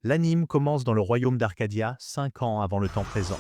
L'anime commence dans le royaume d'Arcadia, 5 ans avant le temps présent.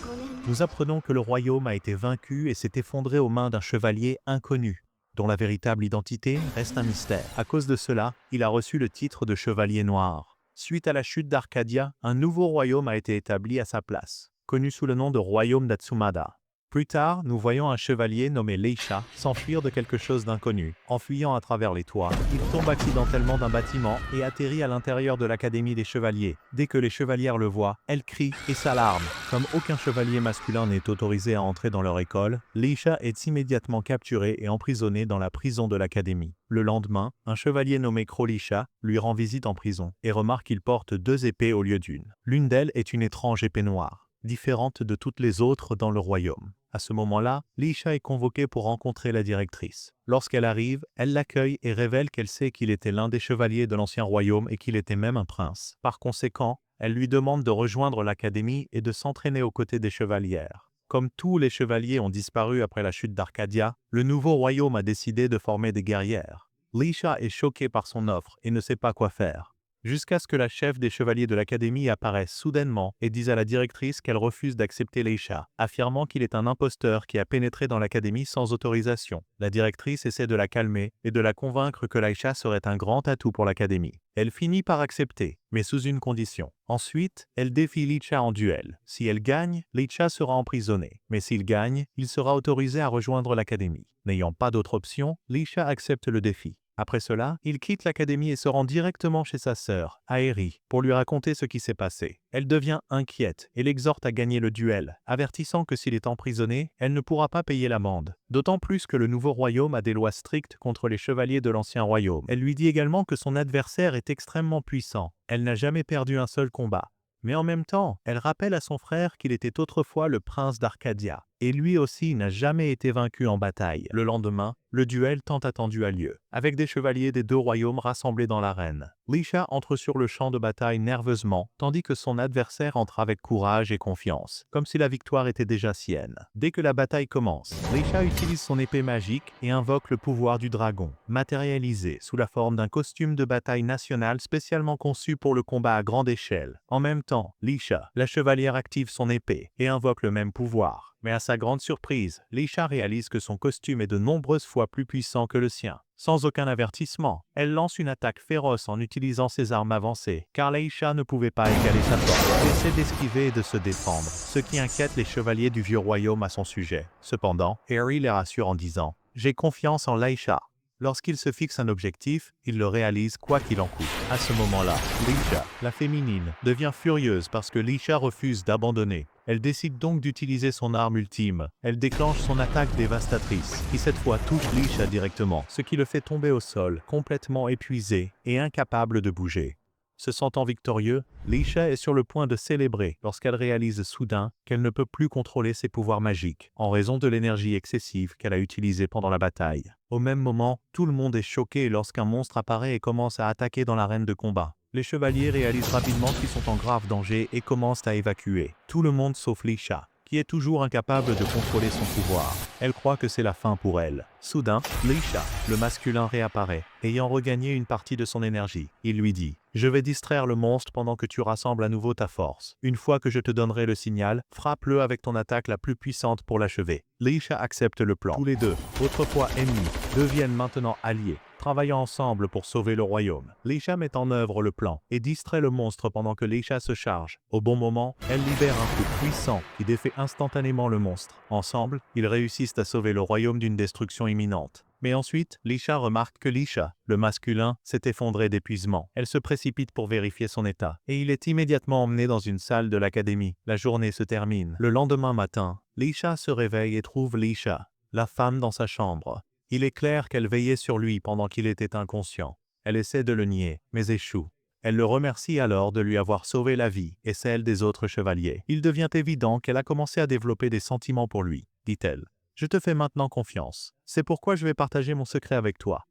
Nous apprenons que le royaume a été vaincu et s'est effondré aux mains d'un chevalier inconnu, dont la véritable identité reste un mystère. À cause de cela, il a reçu le titre de Chevalier Noir. Suite à la chute d'Arcadia, un nouveau royaume a été établi à sa place, connu sous le nom de Royaume d'Atsumada. Plus tard, nous voyons un chevalier nommé Leisha s'enfuir de quelque chose d'inconnu. En fuyant à travers les toits, il tombe accidentellement d'un bâtiment et atterrit à l'intérieur de l'Académie des Chevaliers. Dès que les chevalières le voient, elles crient et s'alarment. Comme aucun chevalier masculin n'est autorisé à entrer dans leur école, Leisha est immédiatement capturé et emprisonné dans la prison de l'Académie. Le lendemain, un chevalier nommé Crolisha lui rend visite en prison et remarque qu'il porte 2 épées au lieu d'une. L'une d'elles est une étrange épée noire, différente de toutes les autres dans le royaume. À ce moment-là, Leisha est convoquée pour rencontrer la directrice. Lorsqu'elle arrive, elle l'accueille et révèle qu'elle sait qu'il était l'un des chevaliers de l'ancien royaume et qu'il était même un prince. Par conséquent, elle lui demande de rejoindre l'académie et de s'entraîner aux côtés des chevalières. Comme tous les chevaliers ont disparu après la chute d'Arcadia, le nouveau royaume a décidé de former des guerrières. Leisha est choquée par son offre et ne sait pas quoi faire. Jusqu'à ce que la chef des chevaliers de l'académie apparaisse soudainement et dise à la directrice qu'elle refuse d'accepter Leisha, affirmant qu'il est un imposteur qui a pénétré dans l'académie sans autorisation. La directrice essaie de la calmer et de la convaincre que Leisha serait un grand atout pour l'académie. Elle finit par accepter, mais sous une condition. Ensuite, elle défie Leisha en duel. Si elle gagne, Leisha sera emprisonné, mais s'il gagne, il sera autorisé à rejoindre l'académie. N'ayant pas d'autre option, Leisha accepte le défi. Après cela, il quitte l'académie et se rend directement chez sa sœur, Aeri, pour lui raconter ce qui s'est passé. Elle devient inquiète et l'exhorte à gagner le duel, avertissant que s'il est emprisonné, elle ne pourra pas payer l'amende. D'autant plus que le nouveau royaume a des lois strictes contre les chevaliers de l'ancien royaume. Elle lui dit également que son adversaire est extrêmement puissant. Elle n'a jamais perdu un seul combat. Mais en même temps, elle rappelle à son frère qu'il était autrefois le prince d'Arcadia, et lui aussi n'a jamais été vaincu en bataille. Le lendemain, le duel tant attendu a lieu, avec des chevaliers des 2 royaumes rassemblés dans l'arène. Leisha entre sur le champ de bataille nerveusement, tandis que son adversaire entre avec courage et confiance, comme si la victoire était déjà sienne. Dès que la bataille commence, Leisha utilise son épée magique et invoque le pouvoir du dragon, matérialisé sous la forme d'un costume de bataille national spécialement conçu pour le combat à grande échelle. En même temps, Leisha, la chevalière, active son épée et invoque le même pouvoir. Mais à sa grande surprise, Leisha réalise que son costume est de nombreuses fois plus puissant que le sien. Sans aucun avertissement, elle lance une attaque féroce en utilisant ses armes avancées, car Leisha ne pouvait pas égaler sa force. Elle essaie d'esquiver et de se défendre, ce qui inquiète les chevaliers du vieux royaume à son sujet. Cependant, Harry les rassure en disant « J'ai confiance en Leisha ». Lorsqu'il se fixe un objectif, il le réalise quoi qu'il en coûte. À ce moment-là, Leisha, la féminine, devient furieuse parce que Leisha refuse d'abandonner. Elle décide donc d'utiliser son arme ultime. Elle déclenche son attaque dévastatrice, qui cette fois touche Leisha directement, ce qui le fait tomber au sol, complètement épuisé et incapable de bouger. Se sentant victorieux, Leisha est sur le point de célébrer lorsqu'elle réalise soudain qu'elle ne peut plus contrôler ses pouvoirs magiques, en raison de l'énergie excessive qu'elle a utilisée pendant la bataille. Au même moment, tout le monde est choqué lorsqu'un monstre apparaît et commence à attaquer dans l'arène de combat. Les chevaliers réalisent rapidement qu'ils sont en grave danger et commencent à évacuer. Tout le monde sauf Leisha, qui est toujours incapable de contrôler son pouvoir. Elle croit que c'est la fin pour elle. Soudain, Leisha, le masculin, réapparaît, ayant regagné une partie de son énergie. Il lui dit « Je vais distraire le monstre pendant que tu rassembles à nouveau ta force. Une fois que je te donnerai le signal, frappe-le avec ton attaque la plus puissante pour l'achever. » Leisha accepte le plan. Tous les deux, autrefois ennemis, deviennent maintenant alliés, travaillant ensemble pour sauver le royaume. Leisha met en œuvre le plan et distrait le monstre pendant que Leisha se charge. Au bon moment, elle libère un coup puissant qui défait instantanément le monstre. Ensemble, ils réussissent à sauver le royaume d'une destruction imminente. Mais ensuite, Leisha remarque que Leisha, le masculin, s'est effondré d'épuisement. Elle se précipite pour vérifier son état, et il est immédiatement emmené dans une salle de l'académie. La journée se termine. Le lendemain matin, Leisha se réveille et trouve Leisha, la femme, dans sa chambre. Il est clair qu'elle veillait sur lui pendant qu'il était inconscient. Elle essaie de le nier, mais échoue. Elle le remercie alors de lui avoir sauvé la vie et celle des autres chevaliers. Il devient évident qu'elle a commencé à développer des sentiments pour lui, dit-elle. Je te fais maintenant confiance. C'est pourquoi je vais partager mon secret avec toi.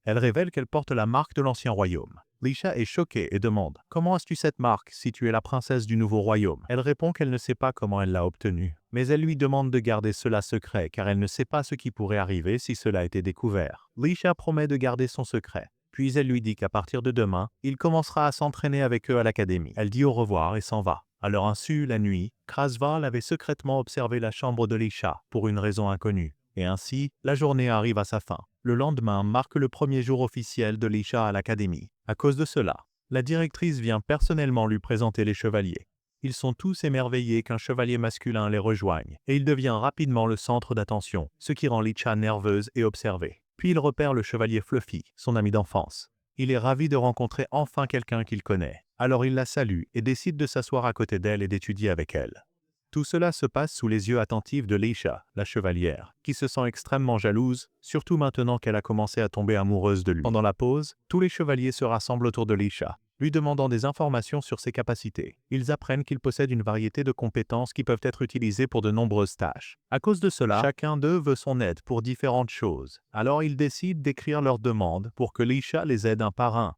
Elle révèle qu'elle porte la marque de l'ancien royaume. Leisha est choquée et demande « Comment as-tu cette marque si tu es la princesse du nouveau royaume ?» Elle répond qu'elle ne sait pas comment elle l'a obtenue. Mais elle lui demande de garder cela secret car elle ne sait pas ce qui pourrait arriver si cela était découvert. Leisha promet de garder son secret. Puis elle lui dit qu'à partir de demain, il commencera à s'entraîner avec eux à l'académie. Elle dit au revoir et s'en va. À leur insu, la nuit, Krasval avait secrètement observé la chambre de Leisha pour une raison inconnue. Et ainsi, la journée arrive à sa fin. Le lendemain marque le premier jour officiel de Leisha à l'académie. À cause de cela, la directrice vient personnellement lui présenter les chevaliers. Ils sont tous émerveillés qu'un chevalier masculin les rejoigne, et il devient rapidement le centre d'attention, ce qui rend Leisha nerveuse et observée. Puis il repère le chevalier Fluffy, son ami d'enfance. Il est ravi de rencontrer enfin quelqu'un qu'il connaît. Alors il la salue et décide de s'asseoir à côté d'elle et d'étudier avec elle. Tout cela se passe sous les yeux attentifs de Leisha, la chevalière, qui se sent extrêmement jalouse, surtout maintenant qu'elle a commencé à tomber amoureuse de lui. Pendant la pause, tous les chevaliers se rassemblent autour de Leisha, lui demandant des informations sur ses capacités. Ils apprennent qu'il possède une variété de compétences qui peuvent être utilisées pour de nombreuses tâches. À cause de cela, chacun d'eux veut son aide pour différentes choses. Alors ils décident d'écrire leurs demandes pour que Leisha les aide un par un.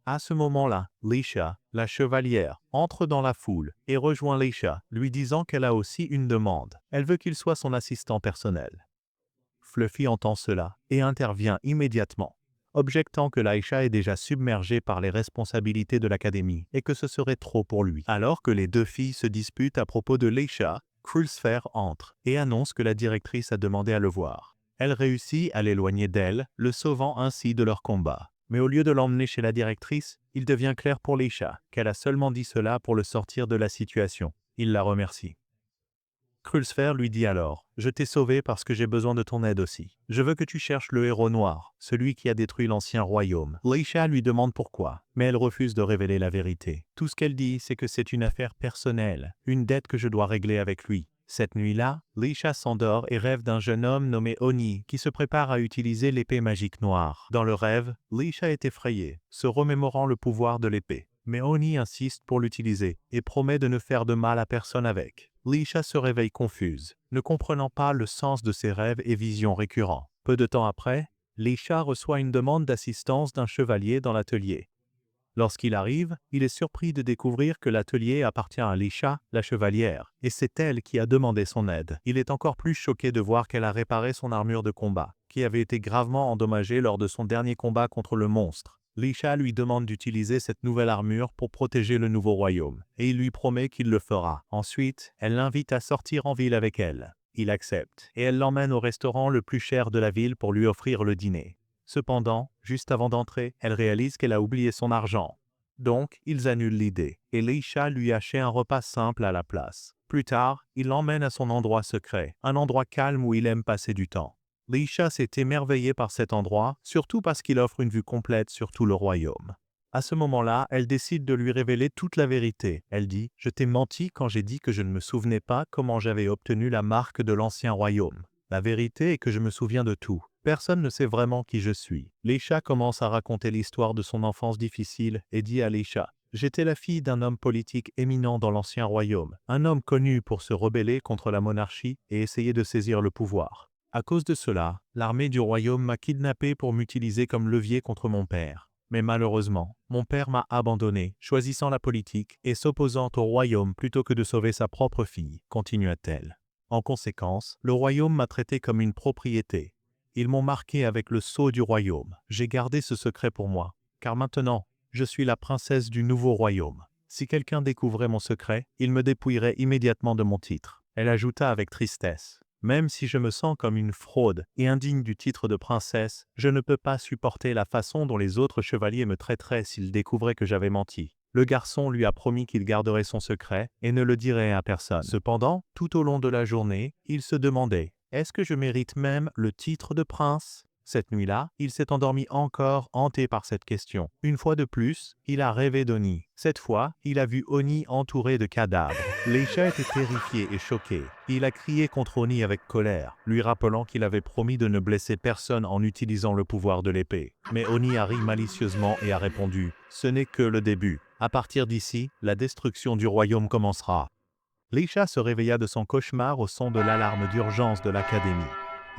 À ce moment-là, Leisha, la chevalière, entre dans la foule et rejoint Leisha, lui disant qu'elle a aussi une demande. Elle veut qu'il soit son assistant personnel. Fluffy entend cela et intervient immédiatement, objectant que Leisha est déjà submergée par les responsabilités de l'académie et que ce serait trop pour lui. Alors que les deux filles se disputent à propos de Leisha, Krulsfer entre et annonce que la directrice a demandé à le voir. Elle réussit à l'éloigner d'elle, le sauvant ainsi de leur combat. Mais au lieu de l'emmener chez la directrice, il devient clair pour Leisha qu'elle a seulement dit cela pour le sortir de la situation. Il la remercie. Krulsfer lui dit alors « Je t'ai sauvé parce que j'ai besoin de ton aide aussi. Je veux que tu cherches le héros noir, celui qui a détruit l'ancien royaume. » Leisha lui demande pourquoi, mais elle refuse de révéler la vérité. Tout ce qu'elle dit, c'est que c'est une affaire personnelle, une dette que je dois régler avec lui. Cette nuit-là, Leisha s'endort et rêve d'un jeune homme nommé Oni qui se prépare à utiliser l'épée magique noire. Dans le rêve, Leisha est effrayée, se remémorant le pouvoir de l'épée. Mais Oni insiste pour l'utiliser et promet de ne faire de mal à personne avec. Leisha se réveille confuse, ne comprenant pas le sens de ses rêves et visions récurrents. Peu de temps après, Leisha reçoit une demande d'assistance d'un chevalier dans l'atelier. Lorsqu'il arrive, il est surpris de découvrir que l'atelier appartient à Leisha, la chevalière, et c'est elle qui a demandé son aide. Il est encore plus choqué de voir qu'elle a réparé son armure de combat, qui avait été gravement endommagée lors de son dernier combat contre le monstre. Leisha lui demande d'utiliser cette nouvelle armure pour protéger le nouveau royaume, et il lui promet qu'il le fera. Ensuite, elle l'invite à sortir en ville avec elle. Il accepte, et elle l'emmène au restaurant le plus cher de la ville pour lui offrir le dîner. Cependant, juste avant d'entrer, elle réalise qu'elle a oublié son argent. Donc, ils annulent l'idée, et Leisha lui achète un repas simple à la place. Plus tard, il l'emmène à son endroit secret, un endroit calme où il aime passer du temps. Leisha s'est émerveillée par cet endroit, surtout parce qu'il offre une vue complète sur tout le royaume. À ce moment-là, elle décide de lui révéler toute la vérité. Elle dit « Je t'ai menti quand j'ai dit que je ne me souvenais pas comment j'avais obtenu la marque de l'ancien royaume. La vérité est que je me souviens de tout. Personne ne sait vraiment qui je suis. » Leisha commence à raconter l'histoire de son enfance difficile et dit à Leisha « J'étais la fille d'un homme politique éminent dans l'ancien royaume, un homme connu pour se rebeller contre la monarchie et essayer de saisir le pouvoir. À cause de cela, l'armée du royaume m'a kidnappé pour m'utiliser comme levier contre mon père. Mais malheureusement, mon père m'a abandonné, choisissant la politique et s'opposant au royaume plutôt que de sauver sa propre fille, continua-t-elle. En conséquence, le royaume m'a traité comme une propriété. Ils m'ont marqué avec le sceau du royaume. J'ai gardé ce secret pour moi, car maintenant, je suis la princesse du nouveau royaume. Si quelqu'un découvrait mon secret, il me dépouillerait immédiatement de mon titre. » Elle ajouta avec tristesse. Même si je me sens comme une fraude et indigne du titre de princesse, je ne peux pas supporter la façon dont les autres chevaliers me traiteraient s'ils découvraient que j'avais menti. Le garçon lui a promis qu'il garderait son secret et ne le dirait à personne. Cependant, tout au long de la journée, il se demandait « Est-ce que je mérite même le titre de prince ?» Cette nuit-là, il s'est endormi encore hanté par cette question. Une fois de plus, il a rêvé d'Oni. Cette fois, il a vu Oni entouré de cadavres. Leisha était terrifié et choqué. Il a crié contre Oni avec colère, lui rappelant qu'il avait promis de ne blesser personne en utilisant le pouvoir de l'épée. Mais Oni a ri malicieusement et a répondu « Ce n'est que le début. À partir d'ici, la destruction du royaume commencera. » Leisha se réveilla de son cauchemar au son de l'alarme d'urgence de l'académie.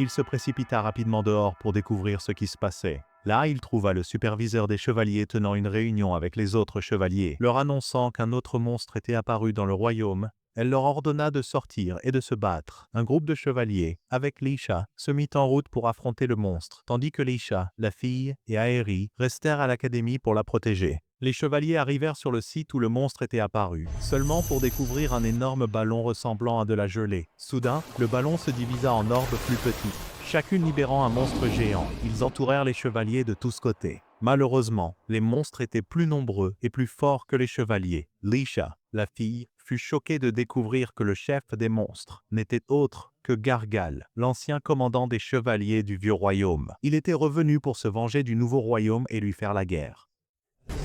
Il se précipita rapidement dehors pour découvrir ce qui se passait. Là, il trouva le superviseur des chevaliers tenant une réunion avec les autres chevaliers, leur annonçant qu'un autre monstre était apparu dans le royaume Elle leur ordonna de sortir et de se battre. Un groupe de chevaliers, avec Leisha, se mit en route pour affronter le monstre, tandis que Leisha, la fille, et Aeri restèrent à l'académie pour la protéger. Les chevaliers arrivèrent sur le site où le monstre était apparu, seulement pour découvrir un énorme ballon ressemblant à de la gelée. Soudain, le ballon se divisa en orbes plus petites, chacune libérant un monstre géant. Ils entourèrent les chevaliers de tous côtés. Malheureusement, les monstres étaient plus nombreux et plus forts que les chevaliers. Leisha, la fille, fut choquée de découvrir que le chef des monstres n'était autre que Gargal, l'ancien commandant des chevaliers du vieux royaume. Il était revenu pour se venger du nouveau royaume et lui faire la guerre.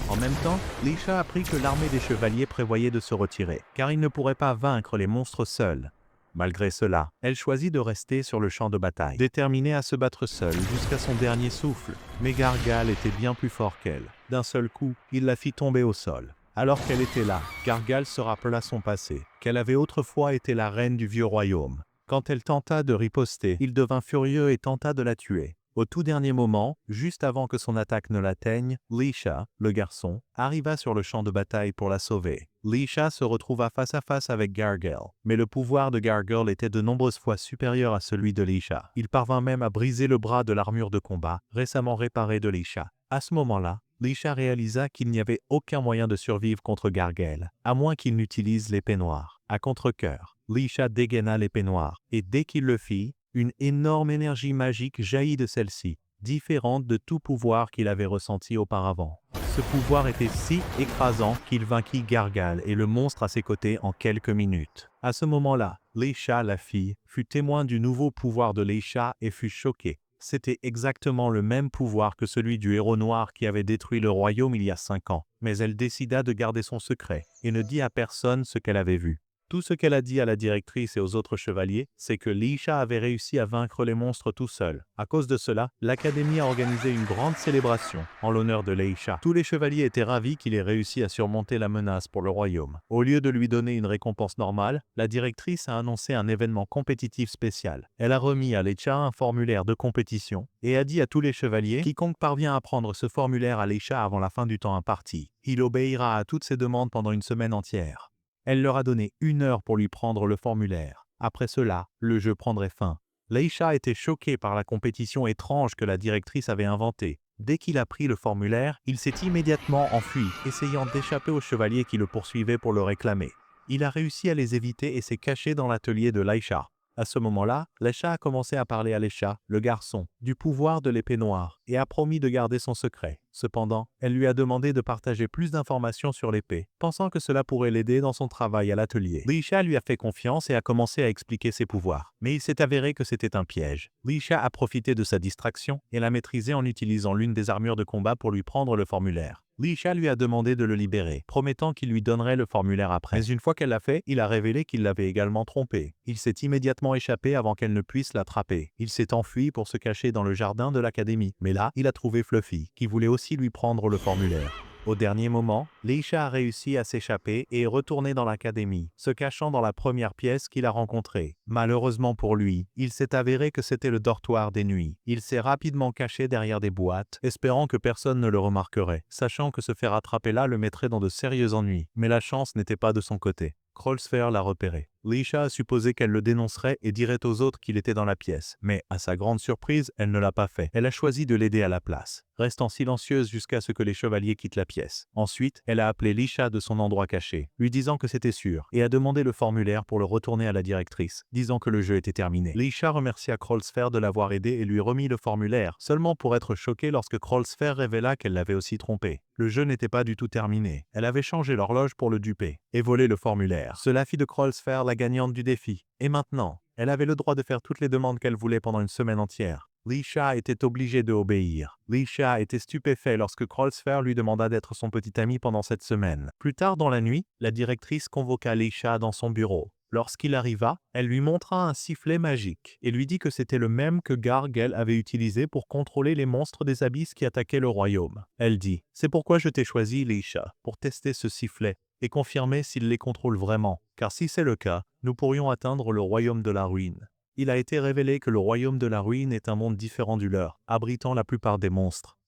En même temps, Leisha apprit que l'armée des chevaliers prévoyait de se retirer, car ils ne pourraient pas vaincre les monstres seuls. Malgré cela, elle choisit de rester sur le champ de bataille, déterminée à se battre seule jusqu'à son dernier souffle. Mais Gargal était bien plus fort qu'elle. D'un seul coup, il la fit tomber au sol. Alors qu'elle était là, Gargal se rappela son passé, qu'elle avait autrefois été la reine du vieux royaume. Quand elle tenta de riposter, il devint furieux et tenta de la tuer. Au tout dernier moment, juste avant que son attaque ne l'atteigne, Leisha, le garçon, arriva sur le champ de bataille pour la sauver. Leisha se retrouva face à face avec Gargal, mais le pouvoir de Gargal était de nombreuses fois supérieur à celui de Leisha. Il parvint même à briser le bras de l'armure de combat, récemment réparée de Leisha. À ce moment-là, Leisha réalisa qu'il n'y avait aucun moyen de survivre contre Gargal, à moins qu'il n'utilise l'épée noire. À contre-cœur, Leisha dégaina l'épée noire, et dès qu'il le fit, une énorme énergie magique jaillit de celle-ci, différente de tout pouvoir qu'il avait ressenti auparavant. Ce pouvoir était si écrasant qu'il vainquit Gargal et le monstre à ses côtés en quelques minutes. À ce moment-là, Leisha, la fille, fut témoin du nouveau pouvoir de Leisha et fut choquée. C'était exactement le même pouvoir que celui du héros noir qui avait détruit le royaume il y a 5 ans. Mais elle décida de garder son secret et ne dit à personne ce qu'elle avait vu. Tout ce qu'elle a dit à la directrice et aux autres chevaliers, c'est que Leisha avait réussi à vaincre les monstres tout seul. À cause de cela, l'Académie a organisé une grande célébration en l'honneur de Leisha. Tous les chevaliers étaient ravis qu'il ait réussi à surmonter la menace pour le royaume. Au lieu de lui donner une récompense normale, la directrice a annoncé un événement compétitif spécial. Elle a remis à Leisha un formulaire de compétition et a dit à tous les chevaliers, quiconque parvient à prendre ce formulaire à Leisha avant la fin du temps imparti, il obéira à toutes ses demandes pendant une semaine entière. Elle leur a donné 1 heure pour lui prendre le formulaire. Après cela, le jeu prendrait fin. Leisha était choqué par la compétition étrange que la directrice avait inventée. Dès qu'il a pris le formulaire, il s'est immédiatement enfui, essayant d'échapper aux chevaliers qui le poursuivaient pour le réclamer. Il a réussi à les éviter et s'est caché dans l'atelier de Leisha. À ce moment-là, Leisha a commencé à parler à Leisha, le garçon, du pouvoir de l'épée noire, et a promis de garder son secret. Cependant, elle lui a demandé de partager plus d'informations sur l'épée, pensant que cela pourrait l'aider dans son travail à l'atelier. Leisha lui a fait confiance et a commencé à expliquer ses pouvoirs. Mais il s'est avéré que c'était un piège. Leisha a profité de sa distraction et l'a maîtrisé en utilisant l'une des armures de combat pour lui prendre le formulaire. Leisha lui a demandé de le libérer, promettant qu'il lui donnerait le formulaire après. Mais une fois qu'elle l'a fait, il a révélé qu'il l'avait également trompée. Il s'est immédiatement échappé avant qu'elle ne puisse l'attraper. Il s'est enfui pour se cacher dans le jardin de l'académie. Mais là, il a trouvé Fluffy, qui voulait aussi lui prendre le formulaire. Au dernier moment, Leisha a réussi à s'échapper et est retourné dans l'académie, se cachant dans la première pièce qu'il a rencontrée. Malheureusement pour lui, il s'est avéré que c'était le dortoir des nuits. Il s'est rapidement caché derrière des boîtes, espérant que personne ne le remarquerait, sachant que se faire attraper là le mettrait dans de sérieux ennuis. Mais la chance n'était pas de son côté. Krolsfer l'a repéré. Leisha a supposé qu'elle le dénoncerait et dirait aux autres qu'il était dans la pièce. Mais, à sa grande surprise, elle ne l'a pas fait. Elle a choisi de l'aider à la place, restant silencieuse jusqu'à ce que les chevaliers quittent la pièce. Ensuite, elle a appelé Leisha de son endroit caché, lui disant que c'était sûr, et a demandé le formulaire pour le retourner à la directrice, disant que le jeu était terminé. Leisha remercia Krolsfer de l'avoir aidé et lui remit le formulaire, seulement pour être choquée lorsque Krolsfer révéla qu'elle l'avait aussi trompé. Le jeu n'était pas du tout terminé. Elle avait changé l'horloge pour le duper et volé le formulaire. Cela fit de Krolsfer la gagnante du défi. Et maintenant, elle avait le droit de faire toutes les demandes qu'elle voulait pendant une semaine entière. Leisha était obligée de obéir. Leisha était stupéfait lorsque Krolsfer lui demanda d'être son petit ami pendant cette semaine. Plus tard dans la nuit, la directrice convoqua Leisha dans son bureau. Lorsqu'il arriva, elle lui montra un sifflet magique et lui dit que c'était le même que Gargal avait utilisé pour contrôler les monstres des abysses qui attaquaient le royaume. Elle dit « C'est pourquoi je t'ai choisi, Leisha, pour tester ce sifflet et confirmer s'il les contrôle vraiment, car si c'est le cas, nous pourrions atteindre le royaume de la ruine. » Il a été révélé que le royaume de la ruine est un monde différent du leur, abritant la plupart des monstres.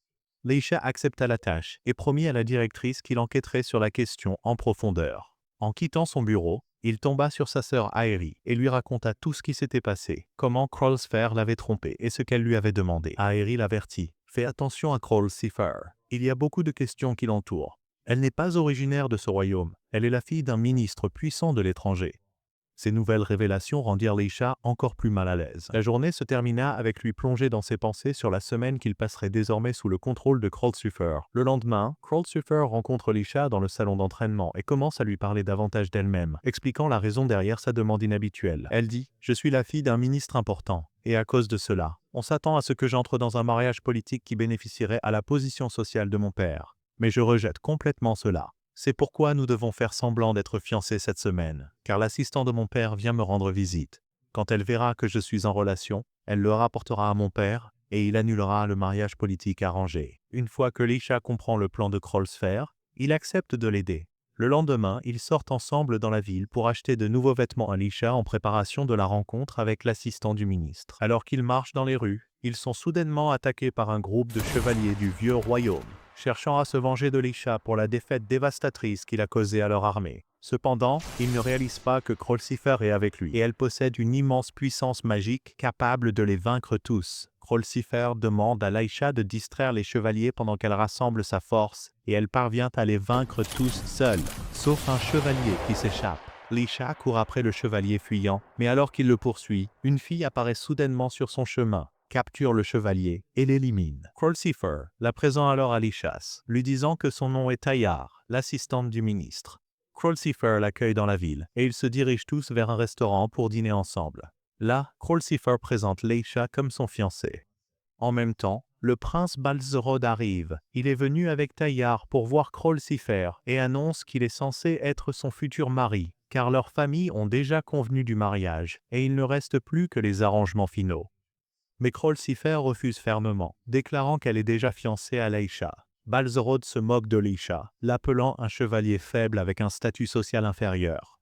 Leisha accepta la tâche et promit à la directrice qu'il enquêterait sur la question en profondeur. En quittant son bureau, Il tomba sur sa sœur Aerie et lui raconta tout ce qui s'était passé, comment Krolsfer l'avait trompé et ce qu'elle lui avait demandé. Aerie l'avertit. Fais attention à Krolsifer. Il y a beaucoup de questions qui l'entourent. Elle n'est pas originaire de ce royaume. Elle est la fille d'un ministre puissant de l'étranger. Ces nouvelles révélations rendirent Leisha encore plus mal à l'aise. La journée se termina avec lui plongé dans ses pensées sur la semaine qu'il passerait désormais sous le contrôle de Krolsifer. Le lendemain, Krolsifer rencontre Leisha dans le salon d'entraînement et commence à lui parler davantage d'elle-même, expliquant la raison derrière sa demande inhabituelle. Elle dit « Je suis la fille d'un ministre important, et à cause de cela, on s'attend à ce que j'entre dans un mariage politique qui bénéficierait à la position sociale de mon père. Mais je rejette complètement cela. C'est pourquoi nous devons faire semblant d'être fiancés cette semaine, car l'assistant de mon père vient me rendre visite. Quand elle verra que je suis en relation, elle le rapportera à mon père, et il annulera le mariage politique arrangé. » Une fois que Leisha comprend le plan de Krolsfer, il accepte de l'aider. Le lendemain, ils sortent ensemble dans la ville pour acheter de nouveaux vêtements à Leisha en préparation de la rencontre avec l'assistant du ministre. Alors qu'ils marchent dans les rues, ils sont soudainement attaqués par un groupe de chevaliers du vieux royaume, cherchant à se venger de Leisha pour la défaite dévastatrice qu'il a causée à leur armée. Cependant, ils ne réalisent pas que Krolsifer est avec lui, et elle possède une immense puissance magique capable de les vaincre tous. Krolsifer demande à Leisha de distraire les chevaliers pendant qu'elle rassemble sa force, et elle parvient à les vaincre tous seule, sauf un chevalier qui s'échappe. Leisha court après le chevalier fuyant, mais alors qu'il le poursuit, une fille apparaît soudainement sur son chemin, capture le chevalier et l'élimine. Krolsifer la présente alors à Leisha, lui disant que son nom est Tayar, l'assistante du ministre. Krolsifer l'accueille dans la ville, et ils se dirigent tous vers un restaurant pour dîner ensemble. Là, Krolsifer présente Leisha comme son fiancé. En même temps, le prince Balzrod arrive. Il est venu avec Tayar pour voir Krolsifer et annonce qu'il est censé être son futur mari, car leurs familles ont déjà convenu du mariage, et il ne reste plus que les arrangements finaux. Mais Krolsifer refuse fermement, déclarant qu'elle est déjà fiancée à Leisha. Balzrod se moque de Leisha, l'appelant un chevalier faible avec un statut social inférieur.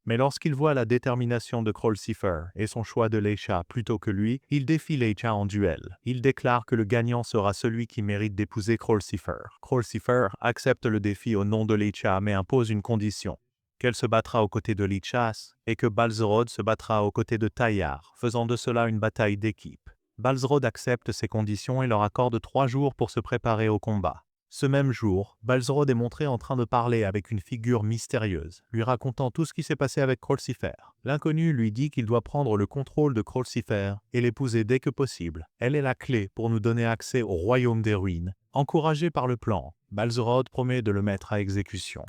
Mais lorsqu'il voit la détermination de Krolsifer et son choix de Leisha plutôt que lui, il défie Leisha en duel. Il déclare que le gagnant sera celui qui mérite d'épouser Krolsifer. Krolsifer accepte le défi au nom de Leisha mais impose une condition, qu'elle se battra aux côtés de Leisha et que Balzrod se battra aux côtés de Tayar, faisant de cela une bataille d'équipe. Balzrod accepte ces conditions et leur accorde 3 jours pour se préparer au combat. Ce même jour, Balzrod est montré en train de parler avec une figure mystérieuse, lui racontant tout ce qui s'est passé avec Krolsifer. L'inconnu lui dit qu'il doit prendre le contrôle de Krolsifer et l'épouser dès que possible. Elle est la clé pour nous donner accès au royaume des ruines. Encouragé par le plan, Balzrod promet de le mettre à exécution.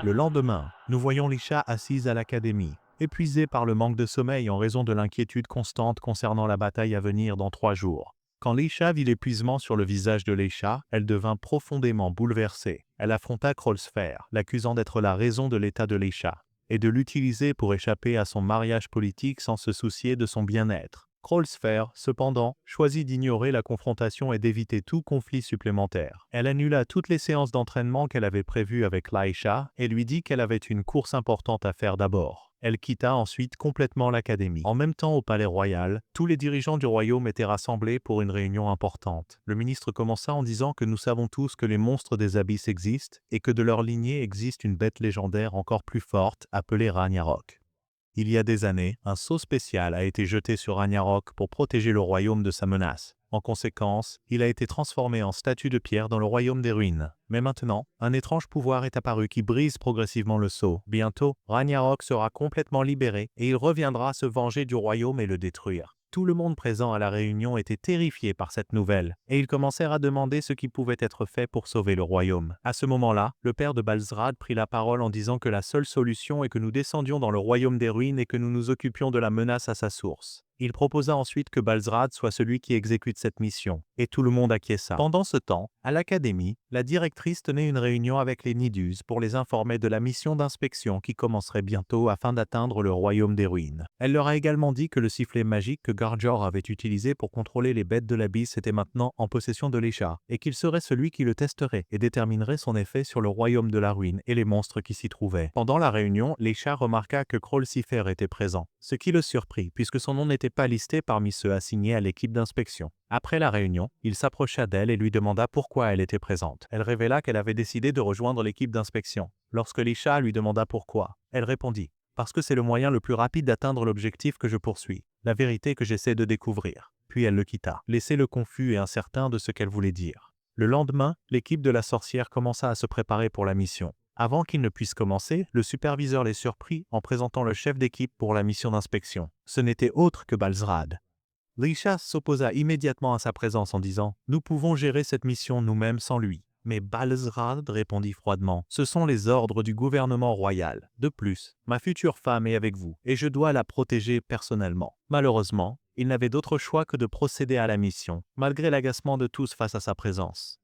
Le lendemain, nous voyons Leisha assise à l'académie, épuisée par le manque de sommeil en raison de l'inquiétude constante concernant la bataille à venir dans 3 jours. Quand Leisha vit l'épuisement sur le visage de Leisha, elle devint profondément bouleversée. Elle affronta Krolsfer, l'accusant d'être la raison de l'état de Leisha, et de l'utiliser pour échapper à son mariage politique sans se soucier de son bien-être. Krolsfer, cependant, choisit d'ignorer la confrontation et d'éviter tout conflit supplémentaire. Elle annula toutes les séances d'entraînement qu'elle avait prévues avec Leisha et lui dit qu'elle avait une course importante à faire d'abord. Elle quitta ensuite complètement l'académie. En même temps au palais royal, tous les dirigeants du royaume étaient rassemblés pour une réunion importante. Le ministre commença en disant que nous savons tous que les monstres des abysses existent et que de leur lignée existe une bête légendaire encore plus forte appelée Ragnarok. Il y a des années, un sceau spécial a été jeté sur Ragnarok pour protéger le royaume de sa menace. En conséquence, il a été transformé en statue de pierre dans le royaume des ruines. Mais maintenant, un étrange pouvoir est apparu qui brise progressivement le sceau. Bientôt, Ragnarok sera complètement libéré et il reviendra se venger du royaume et le détruire. Tout le monde présent à la réunion était terrifié par cette nouvelle, et ils commencèrent à demander ce qui pouvait être fait pour sauver le royaume. À ce moment-là, le père de Balzrad prit la parole en disant que la seule solution est que nous descendions dans le royaume des ruines et que nous nous occupions de la menace à sa source. Il proposa ensuite que Balzrad soit celui qui exécute cette mission, et tout le monde acquiesça. Pendant ce temps, à l'académie, la directrice tenait une réunion avec les Nidus pour les informer de la mission d'inspection qui commencerait bientôt afin d'atteindre le royaume des ruines. Elle leur a également dit que le sifflet magique que Garjor avait utilisé pour contrôler les bêtes de l'abysse était maintenant en possession de Leisha, et qu'il serait celui qui le testerait et déterminerait son effet sur le royaume de la ruine et les monstres qui s'y trouvaient. Pendant la réunion, Leisha remarqua que Krolsifer était présent, ce qui le surprit puisque son nom n'était pas listé parmi ceux assignés à l'équipe d'inspection. Après la réunion, il s'approcha d'elle et lui demanda pourquoi elle était présente. Elle révéla qu'elle avait décidé de rejoindre l'équipe d'inspection. Lorsque Lisha lui demanda pourquoi, elle répondit « Parce que c'est le moyen le plus rapide d'atteindre l'objectif que je poursuis, la vérité que j'essaie de découvrir. » Puis elle le quitta, laissé-le confus et incertain de ce qu'elle voulait dire. Le lendemain, l'équipe de la sorcière commença à se préparer pour la mission. Avant qu'ils ne puissent commencer, le superviseur les surprit en présentant le chef d'équipe pour la mission d'inspection. Ce n'était autre que Balzrad. Lisha s'opposa immédiatement à sa présence en disant « Nous pouvons gérer cette mission nous-mêmes sans lui. » Mais Balzrad répondit froidement « Ce sont les ordres du gouvernement royal. De plus, ma future femme est avec vous et je dois la protéger personnellement. » Malheureusement, il n'avait d'autre choix que de procéder à la mission, malgré l'agacement de tous face à sa présence.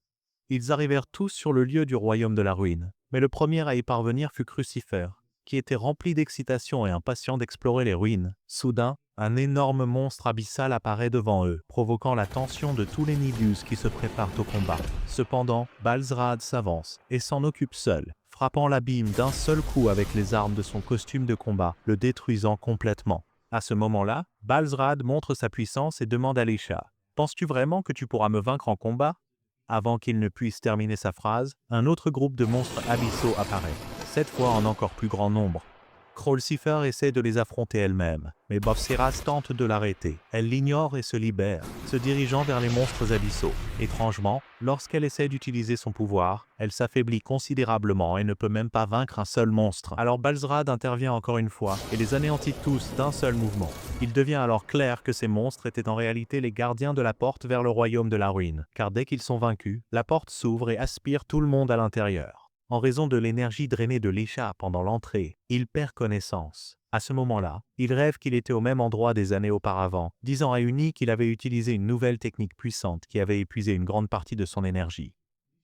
Ils arrivèrent tous sur le lieu du royaume de la ruine, mais le premier à y parvenir fut Crucifer, qui était rempli d'excitation et impatient d'explorer les ruines. Soudain, un énorme monstre abyssal apparaît devant eux, provoquant la tension de tous les Nidus qui se préparent au combat. Cependant, Balzrad s'avance et s'en occupe seul, frappant l'abîme d'un seul coup avec les armes de son costume de combat, le détruisant complètement. À ce moment-là, Balzrad montre sa puissance et demande à Lisha « Penses-tu vraiment que tu pourras me vaincre en combat ?» Avant qu'il ne puisse terminer sa phrase, un autre groupe de monstres abyssaux apparaît, cette fois en encore plus grand nombre. Crucifer essaie de les affronter elle-même, mais Bofsiras tente de l'arrêter. Elle l'ignore et se libère, se dirigeant vers les monstres abyssaux. Étrangement, lorsqu'elle essaie d'utiliser son pouvoir, elle s'affaiblit considérablement et ne peut même pas vaincre un seul monstre. Alors Balzrad intervient encore une fois et les anéantit tous d'un seul mouvement. Il devient alors clair que ces monstres étaient en réalité les gardiens de la porte vers le royaume de la ruine, car dès qu'ils sont vaincus, la porte s'ouvre et aspire tout le monde à l'intérieur. En raison de l'énergie drainée de Lisha pendant l'entrée, il perd connaissance. À ce moment-là, il rêve qu'il était au même endroit des années auparavant, disant à Uni qu'il avait utilisé une nouvelle technique puissante qui avait épuisé une grande partie de son énergie.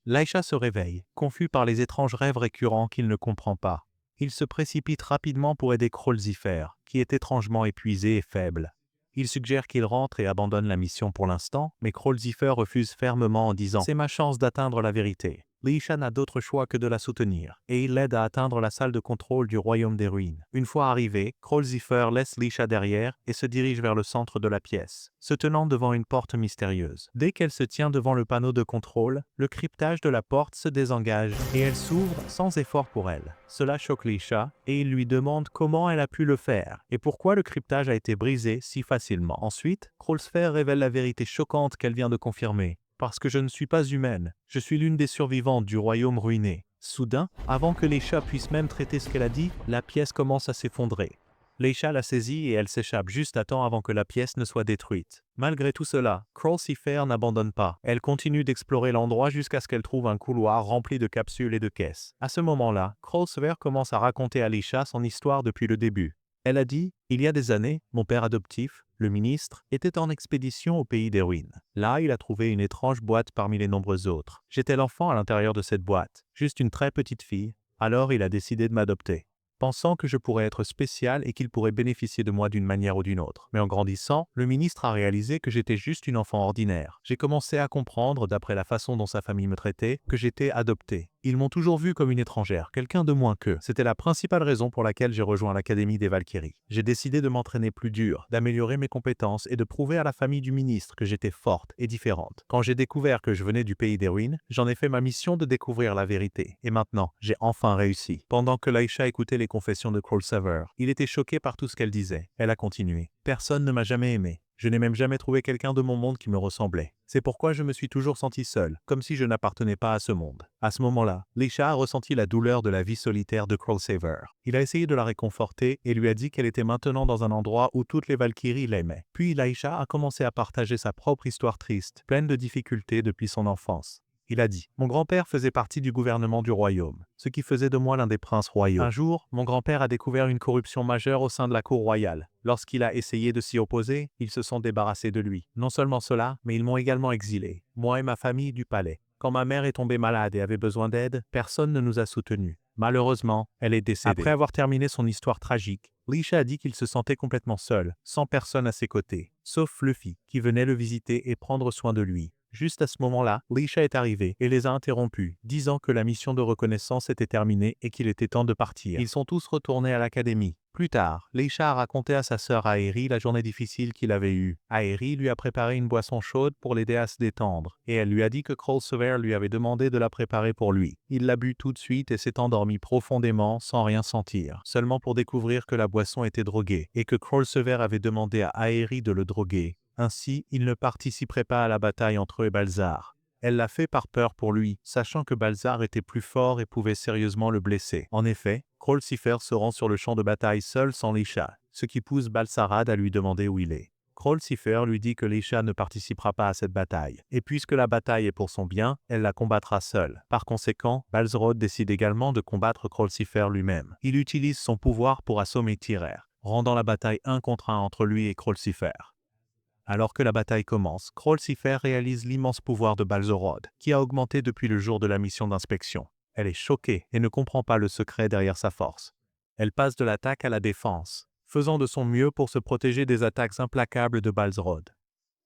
Lisha se réveille, confus par les étranges rêves récurrents qu'il ne comprend pas. Il se précipite rapidement pour aider Crucifer, qui est étrangement épuisé et faible. Il suggère qu'il rentre et abandonne la mission pour l'instant, mais Crucifer refuse fermement en disant « C'est ma chance d'atteindre la vérité ». Lisha n'a d'autre choix que de la soutenir, et il l'aide à atteindre la salle de contrôle du royaume des ruines. Une fois arrivé, Crucifer laisse Lisha derrière et se dirige vers le centre de la pièce, se tenant devant une porte mystérieuse. Dès qu'elle se tient devant le panneau de contrôle, le cryptage de la porte se désengage et elle s'ouvre sans effort pour elle. Cela choque Lisha et il lui demande comment elle a pu le faire et pourquoi le cryptage a été brisé si facilement. Ensuite, Crucifer révèle la vérité choquante qu'elle vient de confirmer. Parce que je ne suis pas humaine, je suis l'une des survivantes du royaume ruiné. Soudain, avant que Lisha puisse même traiter ce qu'elle a dit, la pièce commence à s'effondrer. Lisha la saisit et elle s'échappe juste à temps avant que la pièce ne soit détruite. Malgré tout cela, Crucifer n'abandonne pas. Elle continue d'explorer l'endroit jusqu'à ce qu'elle trouve un couloir rempli de capsules et de caisses. À ce moment-là, Crucifer commence à raconter à Lisha son histoire depuis le début. Elle a dit « Il y a des années, mon père adoptif, le ministre, était en expédition au pays des ruines. Là, il a trouvé une étrange boîte parmi les nombreuses autres. J'étais l'enfant à l'intérieur de cette boîte, juste une très petite fille. Alors il a décidé de m'adopter, pensant que je pourrais être spécial et qu'il pourrait bénéficier de moi d'une manière ou d'une autre. Mais en grandissant, le ministre a réalisé que j'étais juste une enfant ordinaire. J'ai commencé à comprendre, d'après la façon dont sa famille me traitait, que j'étais adopté. Ils m'ont toujours vu comme une étrangère, quelqu'un de moins qu'eux. C'était la principale raison pour laquelle j'ai rejoint l'Académie des Valkyries. J'ai décidé de m'entraîner plus dur, d'améliorer mes compétences et de prouver à la famille du ministre que j'étais forte et différente. Quand j'ai découvert que je venais du pays des ruines, j'en ai fait ma mission de découvrir la vérité. Et maintenant, j'ai enfin réussi. Pendant que Lisha écoutait les confessions de Crucifer, il était choqué par tout ce qu'elle disait. Elle a continué. Personne ne m'a jamais aimé. Je n'ai même jamais trouvé quelqu'un de mon monde qui me ressemblait. C'est pourquoi je me suis toujours senti seul, comme si je n'appartenais pas à ce monde. À ce moment-là, Lisha a ressenti la douleur de la vie solitaire de Crucifer. Il a essayé de la réconforter et lui a dit qu'elle était maintenant dans un endroit où toutes les Valkyries l'aimaient. Puis Lisha a commencé à partager sa propre histoire triste, pleine de difficultés depuis son enfance. Il a dit « Mon grand-père faisait partie du gouvernement du royaume, ce qui faisait de moi l'un des princes royaux. Un jour, mon grand-père a découvert une corruption majeure au sein de la cour royale. Lorsqu'il a essayé de s'y opposer, ils se sont débarrassés de lui. Non seulement cela, mais ils m'ont également exilé, moi et ma famille du palais. Quand ma mère est tombée malade et avait besoin d'aide, personne ne nous a soutenus. Malheureusement, elle est décédée. » Après avoir terminé son histoire tragique, Lisha a dit qu'il se sentait complètement seul, sans personne à ses côtés, sauf Fluffy, qui venait le visiter et prendre soin de lui. Juste à ce moment-là, Lisha est arrivé et les a interrompus, disant que la mission de reconnaissance était terminée et qu'il était temps de partir. Ils sont tous retournés à l'académie. Plus tard, Leisha a raconté à sa sœur Aeri la journée difficile qu'il avait eue. Aeri lui a préparé une boisson chaude pour l'aider à se détendre, et elle lui a dit que Krolsever lui avait demandé de la préparer pour lui. Il l'a bu tout de suite et s'est endormi profondément sans rien sentir, seulement pour découvrir que la boisson était droguée, et que Krolsever avait demandé à Aeri de le droguer. Ainsi, il ne participerait pas à la bataille entre eux et Balzar. Elle l'a fait par peur pour lui, sachant que Balzar était plus fort et pouvait sérieusement le blesser. En effet, Krolsifer se rend sur le champ de bataille seul sans Leisha, ce qui pousse Balsarad à lui demander où il est. Krolsifer lui dit que Leisha ne participera pas à cette bataille, et puisque la bataille est pour son bien, elle la combattra seule. Par conséquent, Balzrod décide également de combattre Krolsifer lui-même. Il utilise son pouvoir pour assommer Tyrer, rendant la bataille 1 contre 1 entre lui et Krolsifer. Alors que la bataille commence, Krolsifer réalise l'immense pouvoir de Balzorod, qui a augmenté depuis le jour de la mission d'inspection. Elle est choquée et ne comprend pas le secret derrière sa force. Elle passe de l'attaque à la défense, faisant de son mieux pour se protéger des attaques implacables de Balzrod.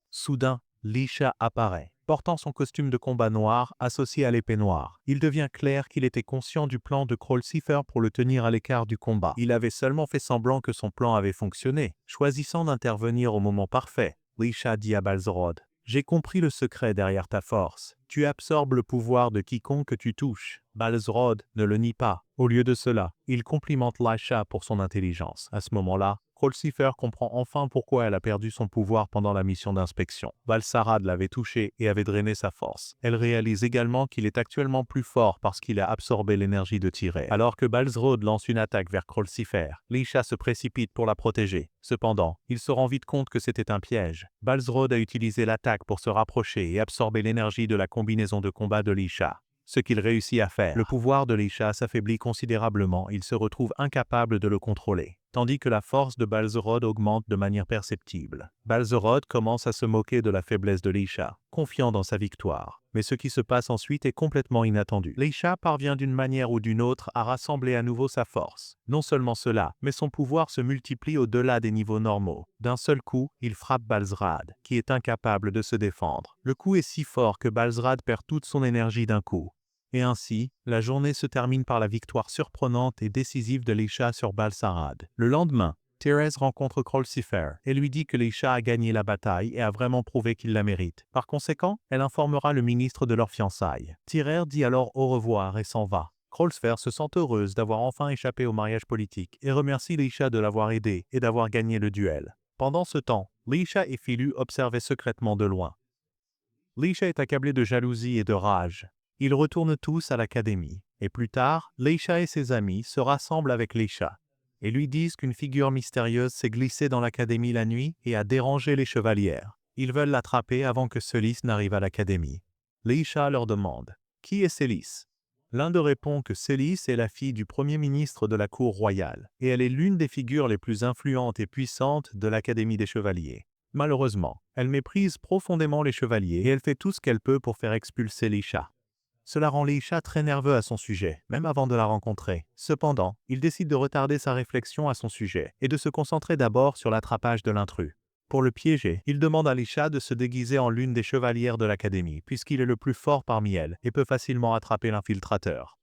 Soudain, Leisha apparaît, portant son costume de combat noir associé à l'épée noire. Il devient clair qu'il était conscient du plan de Krolsifer pour le tenir à l'écart du combat. Il avait seulement fait semblant que son plan avait fonctionné, choisissant d'intervenir au moment parfait. Leisha dit à Balzrod, « J'ai compris le secret derrière ta force. Tu absorbes le pouvoir de quiconque tu touches. » Balzrod ne le nie pas. Au lieu de cela, il complimente Leisha pour son intelligence. À ce moment-là, Krolsifer comprend enfin pourquoi elle a perdu son pouvoir pendant la mission d'inspection. Balsarad l'avait touché et avait drainé sa force. Elle réalise également qu'il est actuellement plus fort parce qu'il a absorbé l'énergie de Tyrer. Alors que Balzrod lance une attaque vers Krolsifer, Leisha se précipite pour la protéger. Cependant, il se rend vite compte que c'était un piège. Balzrod a utilisé l'attaque pour se rapprocher et absorber l'énergie de la combinaison de combat de Leisha. Ce qu'il réussit à faire. Le pouvoir de Leisha s'affaiblit considérablement, il se retrouve incapable de le contrôler, tandis que la force de Balzrod augmente de manière perceptible. Balzrod commence à se moquer de la faiblesse de Leisha, confiant dans sa victoire. Mais ce qui se passe ensuite est complètement inattendu. Leisha parvient d'une manière ou d'une autre à rassembler à nouveau sa force. Non seulement cela, mais son pouvoir se multiplie au-delà des niveaux normaux. D'un seul coup, il frappe Balzrad, qui est incapable de se défendre. Le coup est si fort que Balzrad perd toute son énergie d'un coup. Et ainsi, la journée se termine par la victoire surprenante et décisive de Leisha sur Balsarad. Le lendemain, Thérèse rencontre Krolsifer et lui dit que Leisha a gagné la bataille et a vraiment prouvé qu'il la mérite. Par conséquent, elle informera le ministre de leurs fiançailles. Tyrer dit alors au revoir et s'en va. Krolsfer se sent heureuse d'avoir enfin échappé au mariage politique et remercie Leisha de l'avoir aidé et d'avoir gagné le duel. Pendant ce temps, Leisha et Philu observaient secrètement de loin. Leisha est accablé de jalousie et de rage. Ils retournent tous à l'académie, et plus tard, Leisha et ses amis se rassemblent avec Leisha, et lui disent qu'une figure mystérieuse s'est glissée dans l'académie la nuit et a dérangé les chevalières. Ils veulent l'attraper avant que Célis n'arrive à l'académie. Leisha leur demande « Qui est Célis ?» L'un d'eux répond que Célis est la fille du premier ministre de la cour royale, et elle est l'une des figures les plus influentes et puissantes de l'académie des chevaliers. Malheureusement, elle méprise profondément les chevaliers et elle fait tout ce qu'elle peut pour faire expulser Leisha. Cela rend Leisha très nerveux à son sujet, même avant de la rencontrer. Cependant, il décide de retarder sa réflexion à son sujet et de se concentrer d'abord sur l'attrapage de l'intrus. Pour le piéger, il demande à Leisha de se déguiser en l'une des chevalières de l'académie, puisqu'il est le plus fort parmi elles et peut facilement attraper l'infiltrateur.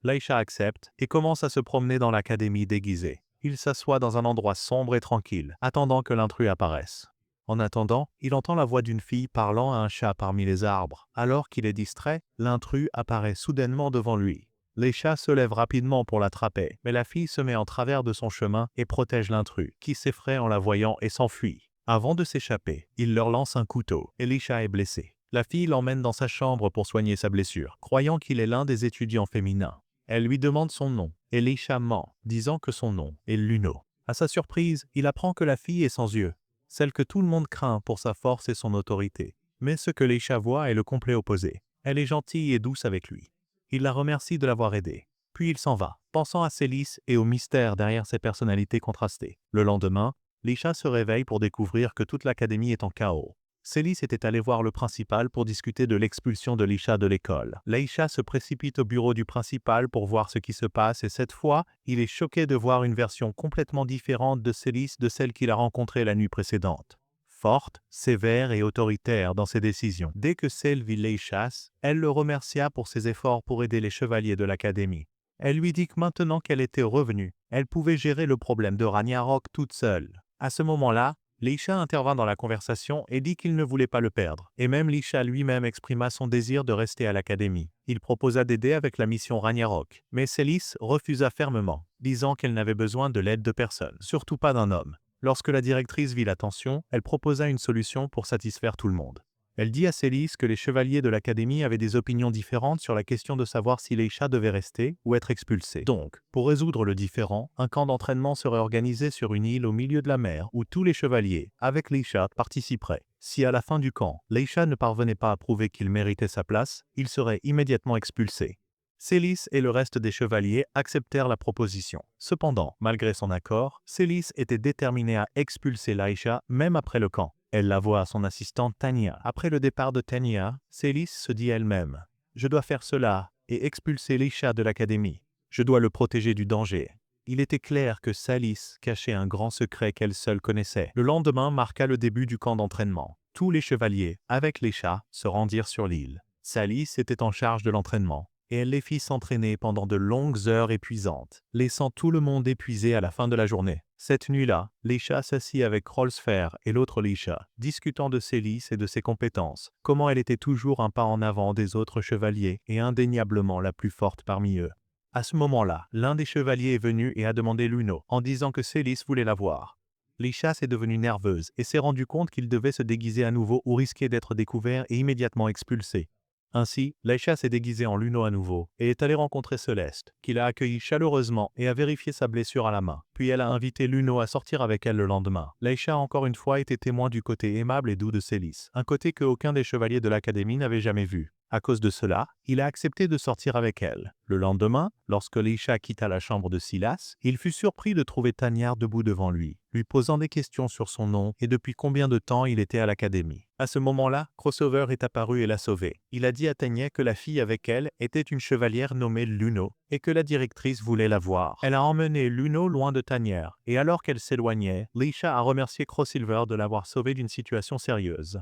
Leisha accepte et commence à se promener dans l'académie déguisée. Il s'assoit dans un endroit sombre et tranquille, attendant que l'intrus apparaisse. En attendant, il entend la voix d'une fille parlant à un chat parmi les arbres. Alors qu'il est distrait, l'intrus apparaît soudainement devant lui. Leisha se lève rapidement pour l'attraper, mais la fille se met en travers de son chemin et protège l'intrus, qui s'effraie en la voyant et s'enfuit. Avant de s'échapper, il leur lance un couteau et Leisha est blessée. La fille l'emmène dans sa chambre pour soigner sa blessure, croyant qu'il est l'un des étudiants féminins. Elle lui demande son nom, et Leisha ment, disant que son nom est Luno. À sa surprise, il apprend que la fille est sans yeux, celle que tout le monde craint pour sa force et son autorité. Mais ce que Leisha voit est le complet opposé. Elle est gentille et douce avec lui. Il la remercie de l'avoir aidée. Puis il s'en va, pensant à Célis et au mystère derrière ses personnalités contrastées. Le lendemain, Leisha se réveille pour découvrir que toute l'académie est en chaos. Célis était allé voir le principal pour discuter de l'expulsion de Leisha de l'école. Leisha se précipite au bureau du principal pour voir ce qui se passe et cette fois, il est choqué de voir une version complètement différente de Célis de celle qu'il a rencontrée la nuit précédente. Forte, sévère et autoritaire dans ses décisions. Dès que Cél vit Leisha, elle le remercia pour ses efforts pour aider les chevaliers de l'académie. Elle lui dit que maintenant qu'elle était revenue, elle pouvait gérer le problème de Ragnarok toute seule. À ce moment-là, Leisha intervint dans la conversation et dit qu'il ne voulait pas le perdre. Et même Leisha lui-même exprima son désir de rester à l'académie. Il proposa d'aider avec la mission Ragnarok, mais Célis refusa fermement, disant qu'elle n'avait besoin de l'aide de personne, surtout pas d'un homme. Lorsque la directrice vit la tension, elle proposa une solution pour satisfaire tout le monde. Elle dit à Célis que les chevaliers de l'académie avaient des opinions différentes sur la question de savoir si Leisha devait rester ou être expulsé. Donc, pour résoudre le différend, un camp d'entraînement serait organisé sur une île au milieu de la mer où tous les chevaliers, avec Leisha, participeraient. Si à la fin du camp, Leisha ne parvenait pas à prouver qu'il méritait sa place, il serait immédiatement expulsé. Célis et le reste des chevaliers acceptèrent la proposition. Cependant, malgré son accord, Célis était déterminée à expulser Leisha même après le camp. Elle l'avoua à son assistante Tanya. Après le départ de Tanya, Célis se dit elle-même « Je dois faire cela et expulser Leisha de l'académie. Je dois le protéger du danger. » Il était clair que Célis cachait un grand secret qu'elle seule connaissait. Le lendemain marqua le début du camp d'entraînement. Tous les chevaliers, avec Leisha, se rendirent sur l'île. Célis était en charge de l'entraînement, et elle les fit s'entraîner pendant de longues heures épuisantes, laissant tout le monde épuisé à la fin de la journée. Cette nuit-là, Leisha s'assit avec Rolsfer et l'autre Leisha, discutant de Célis et de ses compétences, comment elle était toujours un pas en avant des autres chevaliers et indéniablement la plus forte parmi eux. À ce moment-là, l'un des chevaliers est venu et a demandé Luno, en disant que Célis voulait la voir. Leisha s'est devenue nerveuse et s'est rendu compte qu'il devait se déguiser à nouveau ou risquer d'être découvert et immédiatement expulsé. Ainsi, Leisha s'est déguisée en Luno à nouveau et est allée rencontrer Céleste, qui l'a accueillie chaleureusement et a vérifié sa blessure à la main. Puis elle a invité Luno à sortir avec elle le lendemain. Leisha a encore une fois été témoin du côté aimable et doux de Célis, un côté que aucun des chevaliers de l'académie n'avait jamais vu. À cause de cela, il a accepté de sortir avec elle. Le lendemain, lorsque Leisha quitta la chambre de Silas, il fut surpris de trouver Tanyar debout devant lui, lui posant des questions sur son nom et depuis combien de temps il était à l'académie. À ce moment-là, Crossover est apparu et l'a sauvé. Il a dit à Tanyar que la fille avec elle était une chevalière nommée Luno et que la directrice voulait la voir. Elle a emmené Luno loin de Tanyar et alors qu'elle s'éloignait, Leisha a remercié Crossilver de l'avoir sauvée d'une situation sérieuse.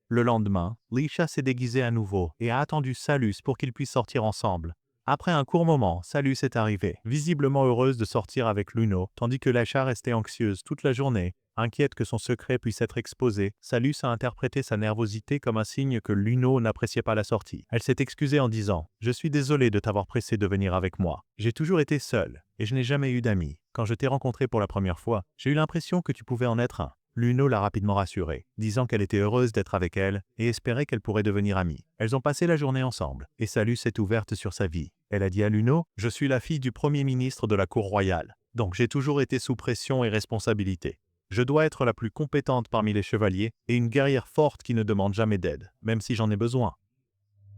Le lendemain, Leisha s'est déguisée à nouveau et a attendu Salus pour qu'ils puissent sortir ensemble. Après un court moment, Salus est arrivée, visiblement heureuse de sortir avec Luno, tandis que Leisha restait anxieuse toute la journée, inquiète que son secret puisse être exposé. Salus a interprété sa nervosité comme un signe que Luno n'appréciait pas la sortie. Elle s'est excusée en disant « Je suis désolée de t'avoir pressé de venir avec moi. J'ai toujours été seule et je n'ai jamais eu d'amis. Quand je t'ai rencontré pour la première fois, j'ai eu l'impression que tu pouvais en être un. » Luno l'a rapidement rassurée, disant qu'elle était heureuse d'être avec elle et espérait qu'elle pourrait devenir amie. Elles ont passé la journée ensemble, et Salus est ouverte sur sa vie. Elle a dit à Luno « Je suis la fille du premier ministre de la cour royale, donc j'ai toujours été sous pression et responsabilité. Je dois être la plus compétente parmi les chevaliers et une guerrière forte qui ne demande jamais d'aide, même si j'en ai besoin. »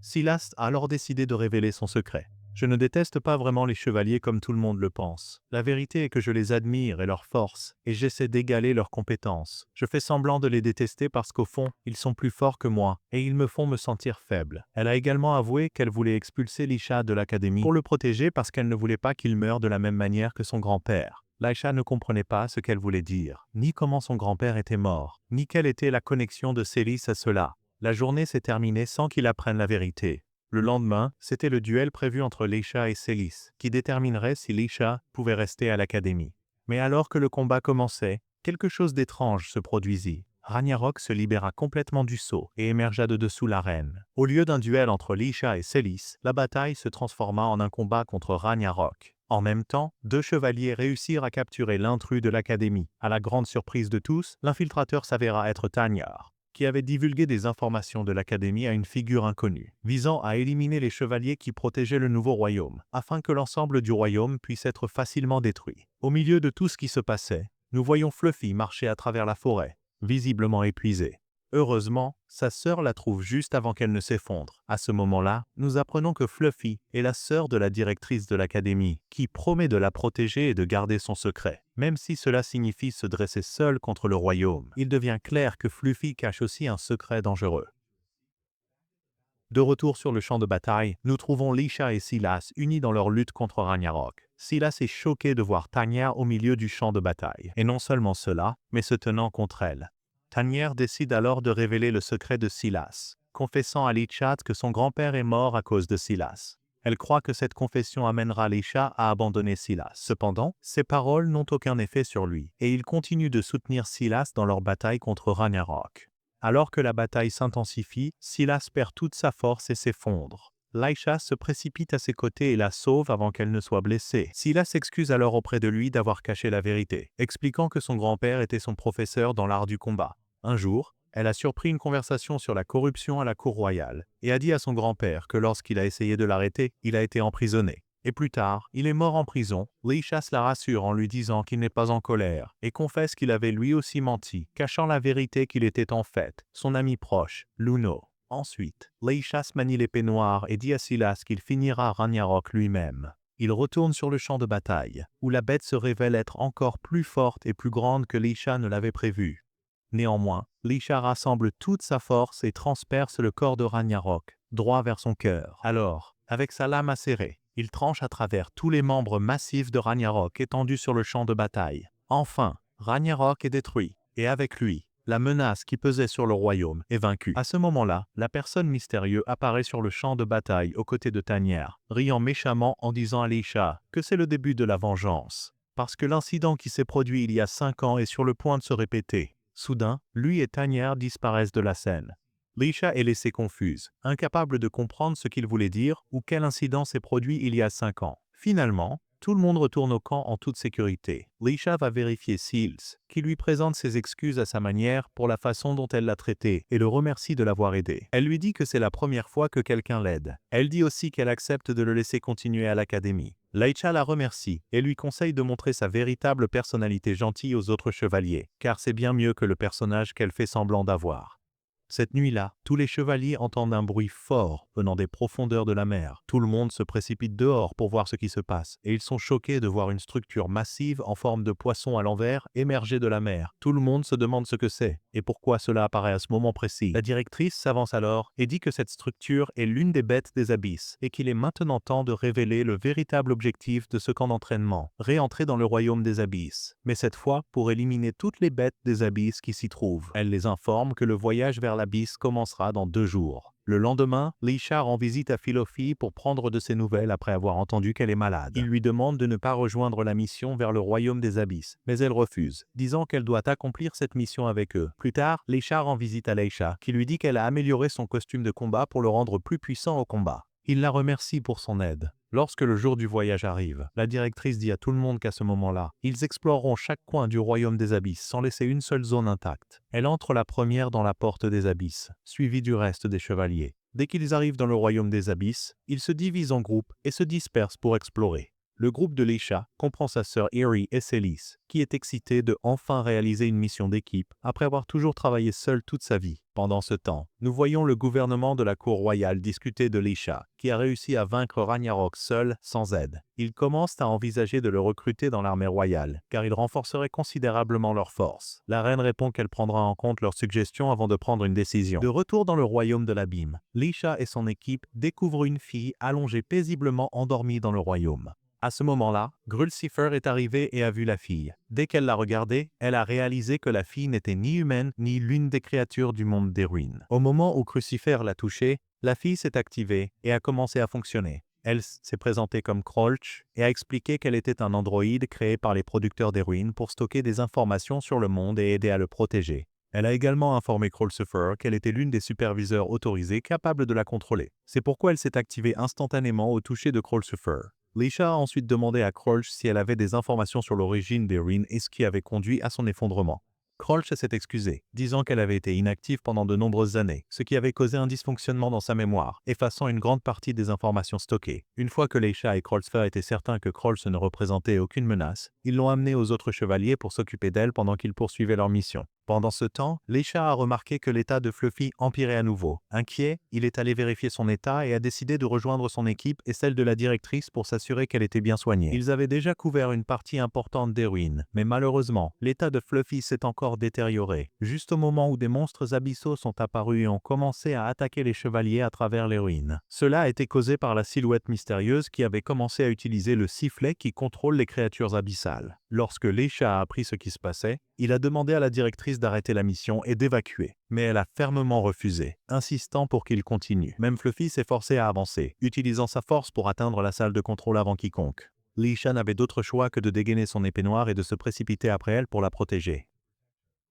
Silas a alors décidé de révéler son secret. Je ne déteste pas vraiment les chevaliers comme tout le monde le pense. La vérité est que je les admire et leur force, et j'essaie d'égaler leurs compétences. Je fais semblant de les détester parce qu'au fond, ils sont plus forts que moi, et ils me font me sentir faible. Elle a également avoué qu'elle voulait expulser Leisha de l'académie pour le protéger parce qu'elle ne voulait pas qu'il meure de la même manière que son grand-père. Leisha ne comprenait pas ce qu'elle voulait dire, ni comment son grand-père était mort, ni quelle était la connexion de Célis à cela. La journée s'est terminée sans qu'il apprenne la vérité. Le lendemain, c'était le duel prévu entre Leisha et Célis, qui déterminerait si Leisha pouvait rester à l'académie. Mais alors que le combat commençait, quelque chose d'étrange se produisit. Ragnarok se libéra complètement du sceau et émergea de dessous l'arène. Au lieu d'un duel entre Leisha et Célis, la bataille se transforma en un combat contre Ragnarok. En même temps, deux chevaliers réussirent à capturer l'intrus de l'académie. À la grande surprise de tous, l'infiltrateur s'avéra être Tanyar, qui avait divulgué des informations de l'académie à une figure inconnue, visant à éliminer les chevaliers qui protégeaient le nouveau royaume, afin que l'ensemble du royaume puisse être facilement détruit. Au milieu de tout ce qui se passait, nous voyons Fluffy marcher à travers la forêt, visiblement épuisée. Heureusement, sa sœur la trouve juste avant qu'elle ne s'effondre. À ce moment-là, nous apprenons que Fluffy est la sœur de la directrice de l'académie, qui promet de la protéger et de garder son secret. Même si cela signifie se dresser seule contre le royaume, il devient clair que Fluffy cache aussi un secret dangereux. De retour sur le champ de bataille, nous trouvons Leisha et Silas unis dans leur lutte contre Ragnarok. Silas est choqué de voir Tanyar au milieu du champ de bataille. Et non seulement cela, mais se tenant contre elle. Tanyar décide alors de révéler le secret de Silas, confessant à Lichat que son grand-père est mort à cause de Silas. Elle croit que cette confession amènera Leisha à abandonner Silas. Cependant, ces paroles n'ont aucun effet sur lui, et il continue de soutenir Silas dans leur bataille contre Ragnarok. Alors que la bataille s'intensifie, Silas perd toute sa force et s'effondre. Leisha se précipite à ses côtés et la sauve avant qu'elle ne soit blessée. Silas s'excuse alors auprès de lui d'avoir caché la vérité, expliquant que son grand-père était son professeur dans l'art du combat. Un jour, elle a surpris une conversation sur la corruption à la cour royale et a dit à son grand-père que lorsqu'il a essayé de l'arrêter, il a été emprisonné. Et plus tard, il est mort en prison. Leisha la rassure en lui disant qu'il n'est pas en colère et confesse qu'il avait lui aussi menti, cachant la vérité qu'il était en fait son ami proche, Luno. Ensuite, Leisha manie l'épée noire et dit à Silas qu'il finira Ragnarok lui-même. Il retourne sur le champ de bataille, où la bête se révèle être encore plus forte et plus grande que Leisha ne l'avait prévu. Néanmoins, Leisha rassemble toute sa force et transperce le corps de Ragnarok, droit vers son cœur. Alors, avec sa lame acérée, il tranche à travers tous les membres massifs de Ragnarok étendus sur le champ de bataille. Enfin, Ragnarok est détruit, et avec lui, la menace qui pesait sur le royaume est vaincue. À ce moment-là, la personne mystérieuse apparaît sur le champ de bataille aux côtés de Tanyr, riant méchamment en disant à Leisha que c'est le début de la vengeance. Parce que l'incident qui s'est produit il y a 5 ans est sur le point de se répéter. Soudain, lui et Tanyr disparaissent de la scène. Leisha est laissée confuse, incapable de comprendre ce qu'il voulait dire ou quel incident s'est produit il y a 5 ans. Finalement, tout le monde retourne au camp en toute sécurité. Leisha va vérifier Seals, qui lui présente ses excuses à sa manière pour la façon dont elle l'a traité et le remercie de l'avoir aidé. Elle lui dit que c'est la première fois que quelqu'un l'aide. Elle dit aussi qu'elle accepte de le laisser continuer à l'académie. Leisha la remercie et lui conseille de montrer sa véritable personnalité gentille aux autres chevaliers, car c'est bien mieux que le personnage qu'elle fait semblant d'avoir. Cette nuit-là, tous les chevaliers entendent un bruit fort venant des profondeurs de la mer. Tout le monde se précipite dehors pour voir ce qui se passe, et ils sont choqués de voir une structure massive en forme de poisson à l'envers émerger de la mer. Tout le monde se demande ce que c'est, et pourquoi cela apparaît à ce moment précis. La directrice s'avance alors et dit que cette structure est l'une des bêtes des abysses, et qu'il est maintenant temps de révéler le véritable objectif de ce camp d'entraînement, réentrer dans le royaume des abysses. Mais cette fois, pour éliminer toutes les bêtes des abysses qui s'y trouvent. Elle les informe que le voyage vers l'abysse commencera dans 2 jours. Le lendemain, Leisha rend visite à Philophie pour prendre de ses nouvelles après avoir entendu qu'elle est malade. Il lui demande de ne pas rejoindre la mission vers le royaume des abysses, mais elle refuse, disant qu'elle doit accomplir cette mission avec eux. Plus tard, Leisha rend visite à Leisha, qui lui dit qu'elle a amélioré son costume de combat pour le rendre plus puissant au combat. Il la remercie pour son aide. Lorsque le jour du voyage arrive, la directrice dit à tout le monde qu'à ce moment-là, ils exploreront chaque coin du royaume des abysses sans laisser une seule zone intacte. Elle entre la première dans la porte des abysses, suivie du reste des chevaliers. Dès qu'ils arrivent dans le royaume des abysses, ils se divisent en groupes et se dispersent pour explorer. Le groupe de Leisha comprend sa sœur Erie et Célis, qui est excitée de enfin réaliser une mission d'équipe après avoir toujours travaillé seule toute sa vie. Pendant ce temps, nous voyons le gouvernement de la cour royale discuter de Leisha, qui a réussi à vaincre Ragnarok seul, sans aide. Ils commencent à envisager de le recruter dans l'armée royale, car il renforcerait considérablement leurs forces. La reine répond qu'elle prendra en compte leurs suggestions avant de prendre une décision. De retour dans le royaume de l'abîme, Leisha et son équipe découvrent une fille allongée paisiblement endormie dans le royaume. À ce moment-là, Grulcifer est arrivé et a vu la fille. Dès qu'elle l'a regardée, elle a réalisé que la fille n'était ni humaine ni l'une des créatures du monde des ruines. Au moment où Crucifer l'a touchée, la fille s'est activée et a commencé à fonctionner. Elle s'est présentée comme Krolch et a expliqué qu'elle était un androïde créé par les producteurs des ruines pour stocker des informations sur le monde et aider à le protéger. Elle a également informé Krolcifer qu'elle était l'une des superviseurs autorisés capables de la contrôler. C'est pourquoi elle s'est activée instantanément au toucher de Krolcifer. Leisha a ensuite demandé à Krolch si elle avait des informations sur l'origine des ruines et ce qui avait conduit à son effondrement. Krolch s'est excusée, disant qu'elle avait été inactive pendant de nombreuses années, ce qui avait causé un dysfonctionnement dans sa mémoire, effaçant une grande partie des informations stockées. Une fois que Leisha et Krolcifer étaient certains que Krolch ne représentait aucune menace, ils l'ont amenée aux autres chevaliers pour s'occuper d'elle pendant qu'ils poursuivaient leur mission. Pendant ce temps, Leisha a remarqué que l'état de Fluffy empirait à nouveau. Inquiet, il est allé vérifier son état et a décidé de rejoindre son équipe et celle de la directrice pour s'assurer qu'elle était bien soignée. Ils avaient déjà couvert une partie importante des ruines, mais malheureusement, l'état de Fluffy s'est encore encore détérioré, juste au moment où des monstres abyssaux sont apparus et ont commencé à attaquer les chevaliers à travers les ruines. Cela a été causé par la silhouette mystérieuse qui avait commencé à utiliser le sifflet qui contrôle les créatures abyssales. Lorsque Leisha a appris ce qui se passait, il a demandé à la directrice d'arrêter la mission et d'évacuer, mais elle a fermement refusé, insistant pour qu'il continue. Même Fluffy s'est forcé à avancer, utilisant sa force pour atteindre la salle de contrôle avant quiconque. Leisha n'avait d'autre choix que de dégainer son épée noire et de se précipiter après elle pour la protéger.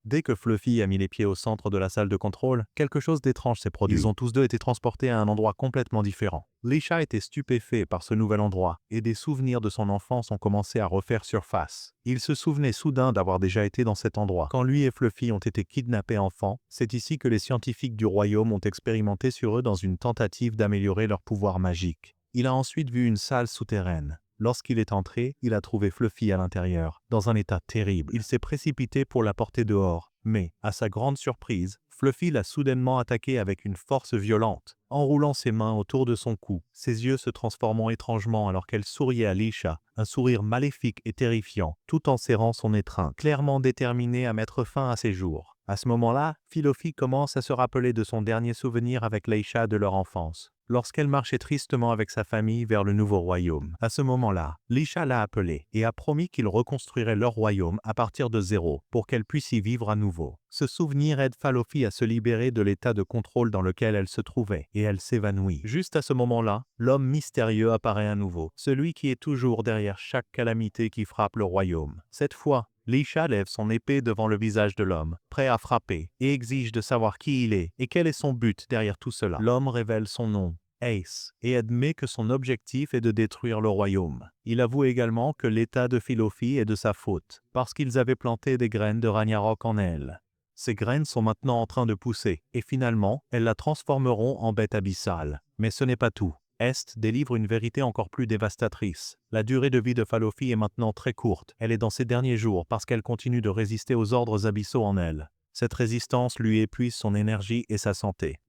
Dès que Fluffy a mis les pieds au centre de la salle de contrôle, quelque chose d'étrange s'est produit. Ils ont tous deux été transportés à un endroit complètement différent. Leisha était stupéfait par ce nouvel endroit, et des souvenirs de son enfance ont commencé à refaire surface. Il se souvenait soudain d'avoir déjà été dans cet endroit. Quand lui et Fluffy ont été kidnappés enfants, c'est ici que les scientifiques du royaume ont expérimenté sur eux dans une tentative d'améliorer leur pouvoir magique. Il a ensuite vu une salle souterraine. Lorsqu'il est entré, il a trouvé Fluffy à l'intérieur, dans un état terrible. Il s'est précipité pour la porter dehors, mais, à sa grande surprise, Fluffy l'a soudainement attaqué avec une force violente, enroulant ses mains autour de son cou, ses yeux se transformant étrangement alors qu'elle souriait à Leisha, un sourire maléfique et terrifiant, tout en serrant son étreinte, clairement déterminée à mettre fin à ses jours. À ce moment-là, Fluffy commence à se rappeler de son dernier souvenir avec Leisha de leur enfance, lorsqu'elle marchait tristement avec sa famille vers le nouveau royaume. À ce moment-là, Leisha l'a appelé et a promis qu'il reconstruirait leur royaume à partir de zéro pour qu'elle puisse y vivre à nouveau. Ce souvenir aide Fluffy à se libérer de l'état de contrôle dans lequel elle se trouvait et elle s'évanouit. Juste à ce moment-là, l'homme mystérieux apparaît à nouveau, celui qui est toujours derrière chaque calamité qui frappe le royaume. Cette fois, Leisha lève son épée devant le visage de l'homme, prêt à frapper, et exige de savoir qui il est et quel est son but derrière tout cela. L'homme révèle son nom, Ace, et admet que son objectif est de détruire le royaume. Il avoue également que l'état de Fluffy est de sa faute, parce qu'ils avaient planté des graines de Ragnarok en elle. Ces graines sont maintenant en train de pousser, et finalement, elles la transformeront en bête abyssale. Mais ce n'est pas tout. Est délivre une vérité encore plus dévastatrice. La durée de vie de Fluffy est maintenant très courte. Elle est dans ses derniers jours parce qu'elle continue de résister aux ordres abyssaux en elle. Cette résistance lui épuise son énergie et sa santé.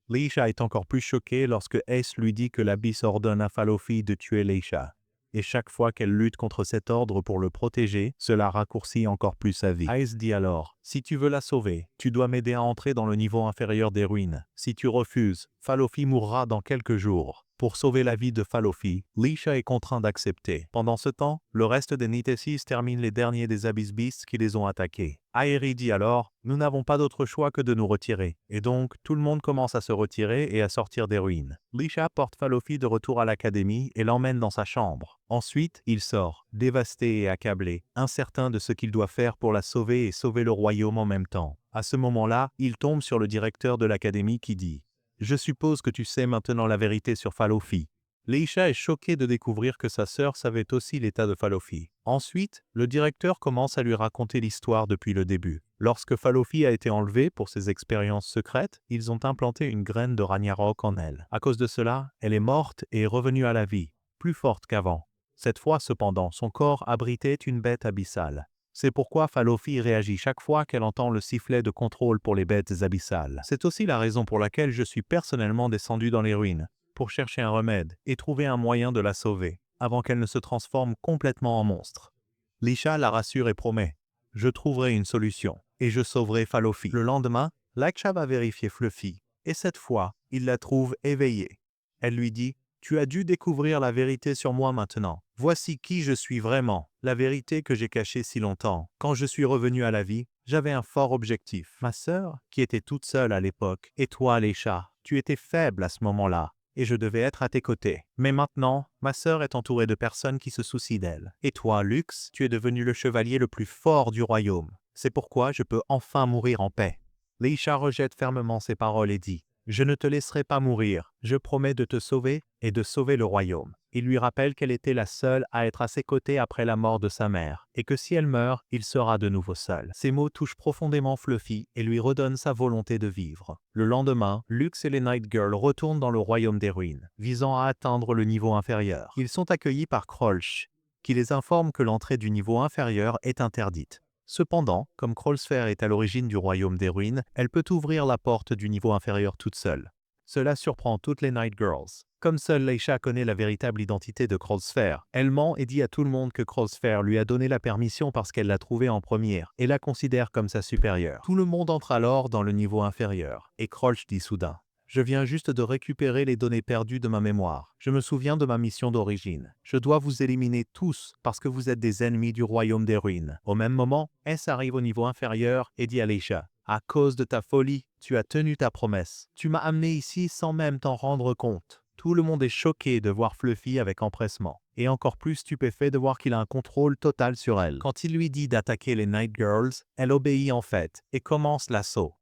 Leisha est encore plus choquée lorsque Ace lui dit que l'abysse ordonne à Fluffy de tuer Leisha. Et chaque fois qu'elle lutte contre cet ordre pour le protéger, cela raccourcit encore plus sa vie. Ace dit alors, « Si tu veux la sauver, tu dois m'aider à entrer dans le niveau inférieur des ruines. Si tu refuses, Fluffy mourra dans quelques jours. » Pour sauver la vie de Fluffy, Leisha est contraint d'accepter. Pendant ce temps, le reste des Nitessis termine les derniers des Abyss Beasts qui les ont attaqués. Aeri dit alors, « Nous n'avons pas d'autre choix que de nous retirer. » Et donc, tout le monde commence à se retirer et à sortir des ruines. Leisha porte Fluffy de retour à l'académie et l'emmène dans sa chambre. Ensuite, il sort, dévasté et accablé, incertain de ce qu'il doit faire pour la sauver et sauver le royaume en même temps. À ce moment-là, il tombe sur le directeur de l'académie qui dit, « Je suppose que tu sais maintenant la vérité sur Fluffy. » Leisha est choquée de découvrir que sa sœur savait aussi l'état de Fluffy. Ensuite, le directeur commence à lui raconter l'histoire depuis le début. Lorsque Fluffy a été enlevée pour ses expériences secrètes, ils ont implanté une graine de Ragnarok en elle. À cause de cela, elle est morte et est revenue à la vie, plus forte qu'avant. Cette fois cependant, son corps abritait une bête abyssale. C'est pourquoi Fluffy réagit chaque fois qu'elle entend le sifflet de contrôle pour les bêtes abyssales. C'est aussi la raison pour laquelle je suis personnellement descendu dans les ruines, pour chercher un remède et trouver un moyen de la sauver, avant qu'elle ne se transforme complètement en monstre. Leisha la rassure et promet, « Je trouverai une solution, et je sauverai Fluffy. » Le lendemain, Leisha va vérifier Fluffy, et cette fois, il la trouve éveillée. Elle lui dit, « Tu as dû découvrir la vérité sur moi maintenant. Voici qui je suis vraiment, la vérité que j'ai cachée si longtemps. Quand je suis revenu à la vie, j'avais un fort objectif. Ma sœur, qui était toute seule à l'époque, et toi, Leisha, tu étais faible à ce moment-là, et je devais être à tes côtés. Mais maintenant, ma sœur est entourée de personnes qui se soucient d'elle. Et toi, Lux, tu es devenu le chevalier le plus fort du royaume. C'est pourquoi je peux enfin mourir en paix. » Leisha rejette fermement ses paroles et dit, « Je ne te laisserai pas mourir, je promets de te sauver et de sauver le royaume. » Il lui rappelle qu'elle était la seule à être à ses côtés après la mort de sa mère, et que si elle meurt, il sera de nouveau seul. Ces mots touchent profondément Fluffy et lui redonnent sa volonté de vivre. Le lendemain, Lux et les Night Girls retournent dans le royaume des ruines, visant à atteindre le niveau inférieur. Ils sont accueillis par Krolsch, qui les informe que l'entrée du niveau inférieur est interdite. Cependant, comme Krolsfer est à l'origine du royaume des ruines, elle peut ouvrir la porte du niveau inférieur toute seule. Cela surprend toutes les Night Girls. Comme seule Leisha connaît la véritable identité de Crossfair, elle ment et dit à tout le monde que Crossfair lui a donné la permission parce qu'elle l'a trouvée en première et la considère comme sa supérieure. Tout le monde entre alors dans le niveau inférieur, et Krolch dit soudain: je viens juste de récupérer les données perdues de ma mémoire. Je me souviens de ma mission d'origine. Je dois vous éliminer tous parce que vous êtes des ennemis du royaume des ruines. Au même moment, S arrive au niveau inférieur et dit à Leisha: à cause de ta folie, tu as tenu ta promesse. Tu m'as amené ici sans même t'en rendre compte. Tout le monde est choqué de voir Fluffy avec empressement, et encore plus stupéfait de voir qu'il a un contrôle total sur elle. Quand il lui dit d'attaquer les Night Girls, elle obéit en fait, et commence l'assaut.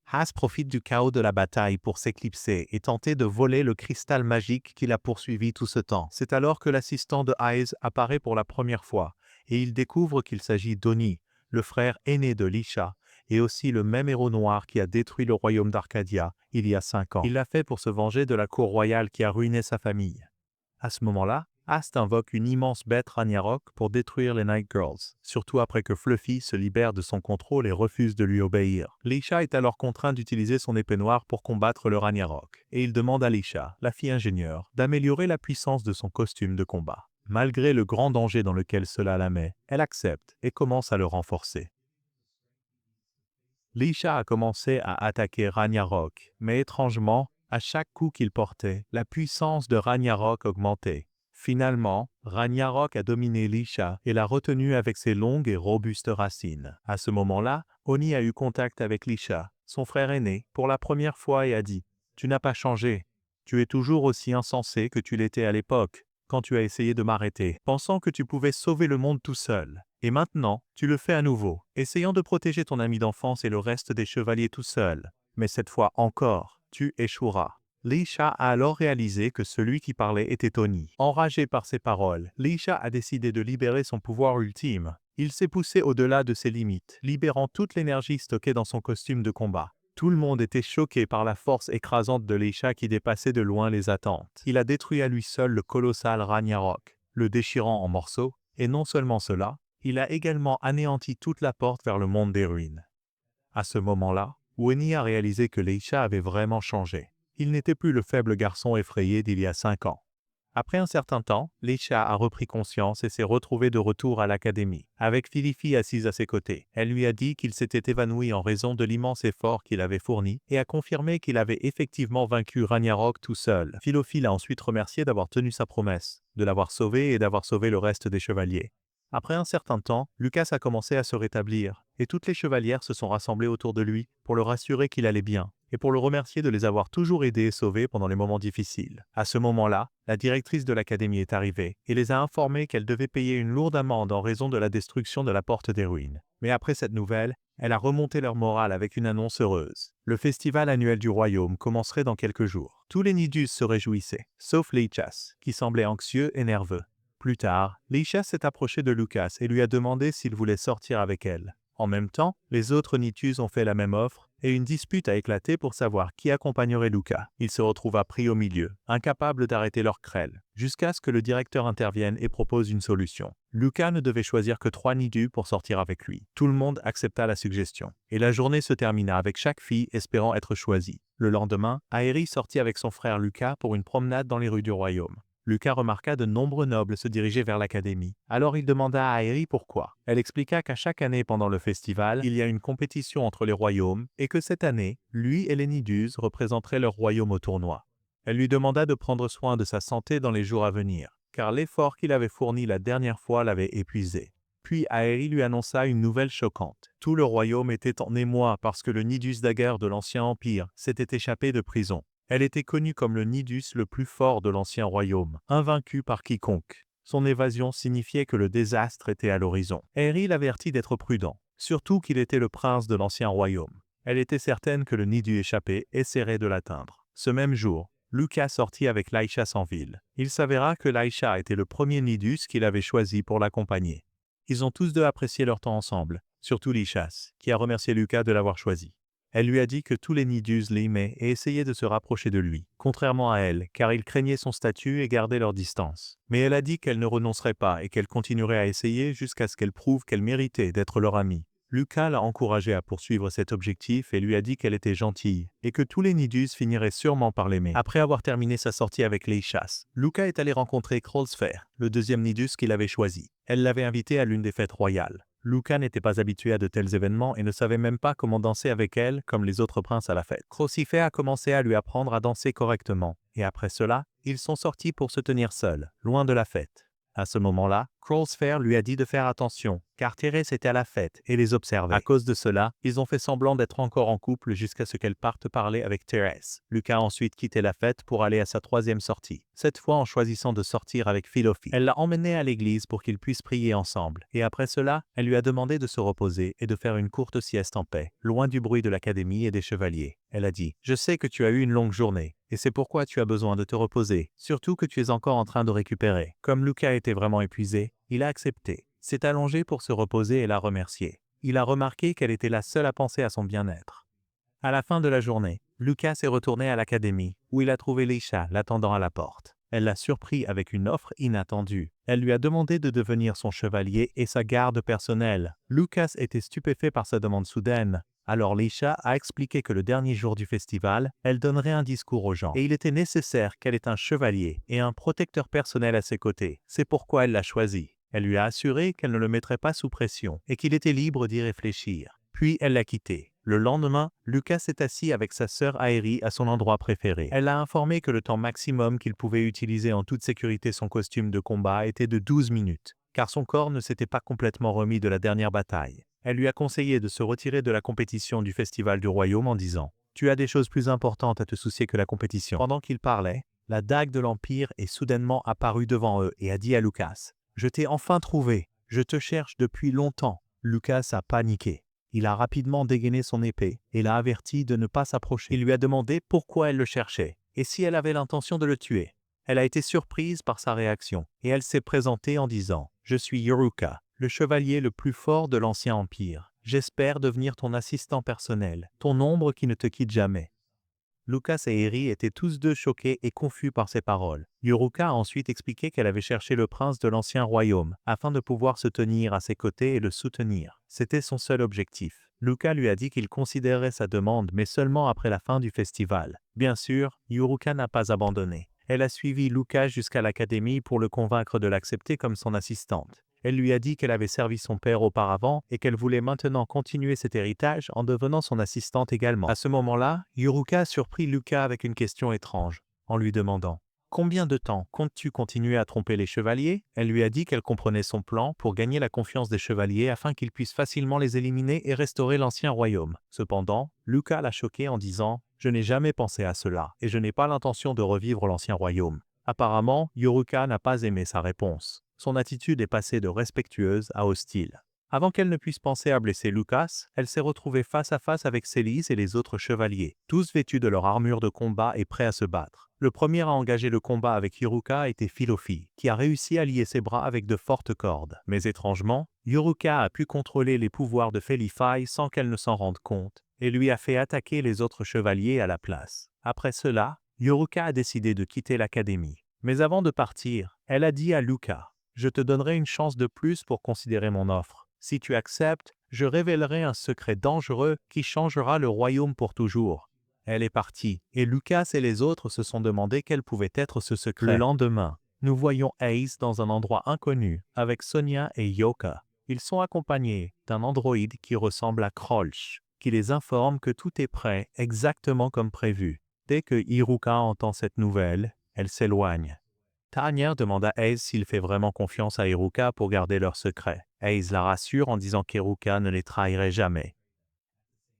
Has profite du chaos de la bataille pour s'éclipser et tenter de voler le cristal magique qui l'a poursuivi tout ce temps. C'est alors que l'assistant de Eyes apparaît pour la première fois, et il découvre qu'il s'agit d'Oni, le frère aîné de Leisha, et aussi le même héros noir qui a détruit le royaume d'Arcadia il y a 5 ans. Il l'a fait pour se venger de la cour royale qui a ruiné sa famille. À ce moment-là, Ast invoque une immense bête Ragnarok pour détruire les Night Girls, surtout après que Fluffy se libère de son contrôle et refuse de lui obéir. Leisha est alors contraint d'utiliser son épée noire pour combattre le Ragnarok, et il demande à Leisha, la fille ingénieure, d'améliorer la puissance de son costume de combat. Malgré le grand danger dans lequel cela la met, elle accepte et commence à le renforcer. Leisha a commencé à attaquer Ragnarok, mais étrangement, à chaque coup qu'il portait, la puissance de Ragnarok augmentait. Finalement, Ragnarok a dominé Leisha et l'a retenue avec ses longues et robustes racines. À ce moment-là, Oni a eu contact avec Leisha, son frère aîné, pour la première fois et a dit: tu n'as pas changé. Tu es toujours aussi insensé que tu l'étais à l'époque, quand tu as essayé de m'arrêter, pensant que tu pouvais sauver le monde tout seul. Et maintenant, tu le fais à nouveau, essayant de protéger ton ami d'enfance et le reste des chevaliers tout seul. Mais cette fois encore, tu échoueras. Leisha a alors réalisé que celui qui parlait était Oni. Enragé par ces paroles, Leisha a décidé de libérer son pouvoir ultime. Il s'est poussé au-delà de ses limites, libérant toute l'énergie stockée dans son costume de combat. Tout le monde était choqué par la force écrasante de Leisha qui dépassait de loin les attentes. Il a détruit à lui seul le colossal Ragnarok, le déchirant en morceaux, et non seulement cela, il a également anéanti toute la porte vers le monde des ruines. À ce moment-là, Oni a réalisé que Leisha avait vraiment changé. Il n'était plus le faible garçon effrayé d'il y a 5 ans. Après un certain temps, Leisha a repris conscience et s'est retrouvé de retour à l'académie, avec Filifi assise à ses côtés. Elle lui a dit qu'il s'était évanoui en raison de l'immense effort qu'il avait fourni et a confirmé qu'il avait effectivement vaincu Ragnarok tout seul. Philophile l'a ensuite remercié d'avoir tenu sa promesse, de l'avoir sauvé et d'avoir sauvé le reste des chevaliers. Après un certain temps, Lucas a commencé à se rétablir, et toutes les chevalières se sont rassemblées autour de lui pour le rassurer qu'il allait bien, et pour le remercier de les avoir toujours aidés et sauvés pendant les moments difficiles. À ce moment-là, la directrice de l'académie est arrivée, et les a informés qu'elle devait payer une lourde amende en raison de la destruction de la porte des ruines. Mais après cette nouvelle, elle a remonté leur morale avec une annonce heureuse. Le festival annuel du royaume commencerait dans quelques jours. Tous les Nidus se réjouissaient, sauf Leisha, qui semblait anxieux et nerveux. Plus tard, Leisha s'est approchée de Lucas et lui a demandé s'il voulait sortir avec elle. En même temps, les autres Nitus ont fait la même offre, et une dispute a éclaté pour savoir qui accompagnerait Lucas. Il se retrouva pris au milieu, incapable d'arrêter leur querelle, jusqu'à ce que le directeur intervienne et propose une solution. Lucas ne devait choisir que 3 Nidus pour sortir avec lui. Tout le monde accepta la suggestion, et la journée se termina avec chaque fille espérant être choisie. Le lendemain, Aeri sortit avec son frère Lucas pour une promenade dans les rues du royaume. Lucas remarqua de nombreux nobles se diriger vers l'académie. Alors il demanda à Aeri pourquoi. Elle expliqua qu'à chaque année pendant le festival, il y a une compétition entre les royaumes et que cette année, lui et les Nidus représenteraient leur royaume au tournoi. Elle lui demanda de prendre soin de sa santé dans les jours à venir, car l'effort qu'il avait fourni la dernière fois l'avait épuisé. Puis Aeri lui annonça une nouvelle choquante. Tout le royaume était en émoi parce que le Nidus Dagger de l'Ancien Empire s'était échappé de prison. Elle était connue comme le Nidus le plus fort de l'Ancien Royaume, invaincu par quiconque. Son évasion signifiait que le désastre était à l'horizon. Aeri l'avertit d'être prudent, surtout qu'il était le prince de l'Ancien Royaume. Elle était certaine que le Nidus échappé essaierait de l'atteindre. Ce même jour, Lucas sortit avec Leisha en ville. Il s'avéra que Leisha était le premier Nidus qu'il avait choisi pour l'accompagner. Ils ont tous deux apprécié leur temps ensemble, surtout Leisha, qui a remercié Lucas de l'avoir choisi. Elle lui a dit que tous les Nidus l'aimaient et essayaient de se rapprocher de lui, contrairement à elle, car ils craignaient son statut et gardaient leur distance. Mais elle a dit qu'elle ne renoncerait pas et qu'elle continuerait à essayer jusqu'à ce qu'elle prouve qu'elle méritait d'être leur amie. Lucas l'a encouragée à poursuivre cet objectif et lui a dit qu'elle était gentille et que tous les Nidus finiraient sûrement par l'aimer. Après avoir terminé sa sortie avec Leishas, Lucas est allé rencontrer Krolsfer, le deuxième Nidus qu'il avait choisi. Elle l'avait invité à l'une des fêtes royales. Lucas n'était pas habitué à de tels événements et ne savait même pas comment danser avec elle comme les autres princes à la fête. Krolsfer a commencé à lui apprendre à danser correctement et après cela, ils sont sortis pour se tenir seuls, loin de la fête. À ce moment-là, Krolsfer lui a dit de faire attention, car Thérèse était à la fête et les observait. À cause de cela, ils ont fait semblant d'être encore en couple jusqu'à ce qu'elle parte parler avec Thérèse. Lucas a ensuite quitté la fête pour aller à sa troisième sortie, cette fois en choisissant de sortir avec Philophie. Elle l'a emmené à l'église pour qu'ils puissent prier ensemble, et après cela, elle lui a demandé de se reposer et de faire une courte sieste en paix, loin du bruit de l'académie et des chevaliers. Elle a dit « Je sais que tu as eu une longue journée, et c'est pourquoi tu as besoin de te reposer, surtout que tu es encore en train de récupérer. » Comme Lucas était vraiment épuisé, il a accepté, s'est allongé pour se reposer et l'a remercié. Il a remarqué qu'elle était la seule à penser à son bien-être. À la fin de la journée, Lucas est retourné à l'académie, où il a trouvé Leisha l'attendant à la porte. Elle l'a surpris avec une offre inattendue. Elle lui a demandé de devenir son chevalier et sa garde personnelle. Lucas était stupéfait par sa demande soudaine. Alors Leisha a expliqué que le dernier jour du festival, elle donnerait un discours aux gens. Et il était nécessaire qu'elle ait un chevalier et un protecteur personnel à ses côtés. C'est pourquoi elle l'a choisi. Elle lui a assuré qu'elle ne le mettrait pas sous pression et qu'il était libre d'y réfléchir. Puis elle l'a quitté. Le lendemain, Lucas s'est assis avec sa sœur Aérie à son endroit préféré. Elle l'a informé que le temps maximum qu'il pouvait utiliser en toute sécurité son costume de combat était de 12 minutes, car son corps ne s'était pas complètement remis de la dernière bataille. Elle lui a conseillé de se retirer de la compétition du Festival du Royaume en disant « Tu as des choses plus importantes à te soucier que la compétition. » Pendant qu'il parlait, la dague de l'Empire est soudainement apparue devant eux et a dit à Lucas « Je t'ai enfin trouvé, je te cherche depuis longtemps. » Lucas a paniqué. Il a rapidement dégainé son épée et l'a averti de ne pas s'approcher. Il lui a demandé pourquoi elle le cherchait et si elle avait l'intention de le tuer. Elle a été surprise par sa réaction et elle s'est présentée en disant « Je suis Yoruka, le chevalier le plus fort de l'Ancien Empire. J'espère devenir ton assistant personnel, ton ombre qui ne te quitte jamais. » Lucas et Eri étaient tous deux choqués et confus par ces paroles. Yoruka a ensuite expliqué qu'elle avait cherché le prince de l'Ancien Royaume afin de pouvoir se tenir à ses côtés et le soutenir. C'était son seul objectif. Lucas lui a dit qu'il considérerait sa demande mais seulement après la fin du festival. Bien sûr, Yoruka n'a pas abandonné. Elle a suivi Lucas jusqu'à l'académie pour le convaincre de l'accepter comme son assistante. Elle lui a dit qu'elle avait servi son père auparavant et qu'elle voulait maintenant continuer cet héritage en devenant son assistante également. À ce moment-là, Yoruka a surpris Lucas avec une question étrange, en lui demandant « Combien de temps comptes-tu continuer à tromper les chevaliers ?» Elle lui a dit qu'elle comprenait son plan pour gagner la confiance des chevaliers afin qu'ils puissent facilement les éliminer et restaurer l'ancien royaume. Cependant, Lucas l'a choqué en disant « Je n'ai jamais pensé à cela et je n'ai pas l'intention de revivre l'ancien royaume. » Apparemment, Yoruka n'a pas aimé sa réponse. Son attitude est passée de respectueuse à hostile. Avant qu'elle ne puisse penser à blesser Lucas, elle s'est retrouvée face à face avec Célise et les autres chevaliers, tous vêtus de leur armure de combat et prêts à se battre. Le premier à engager le combat avec Yoruka était Philophie, qui a réussi à lier ses bras avec de fortes cordes. Mais étrangement, Yoruka a pu contrôler les pouvoirs de Philophie sans qu'elle ne s'en rende compte, et lui a fait attaquer les autres chevaliers à la place. Après cela, Yoruka a décidé de quitter l'académie. Mais avant de partir, elle a dit à Lucas « Je te donnerai une chance de plus pour considérer mon offre. Si tu acceptes, je révélerai un secret dangereux qui changera le royaume pour toujours. » Elle est partie, et Lucas et les autres se sont demandé quel pouvait être ce secret. Le lendemain, nous voyons Ace dans un endroit inconnu, avec Sonia et Yoka. Ils sont accompagnés d'un androïde qui ressemble à Krolch, qui les informe que tout est prêt exactement comme prévu. Dès que Iruka entend cette nouvelle, elle s'éloigne. Tanya demande à Ace s'il fait vraiment confiance à Iruka pour garder leur secret. Ace la rassure en disant qu'Iruka ne les trahirait jamais.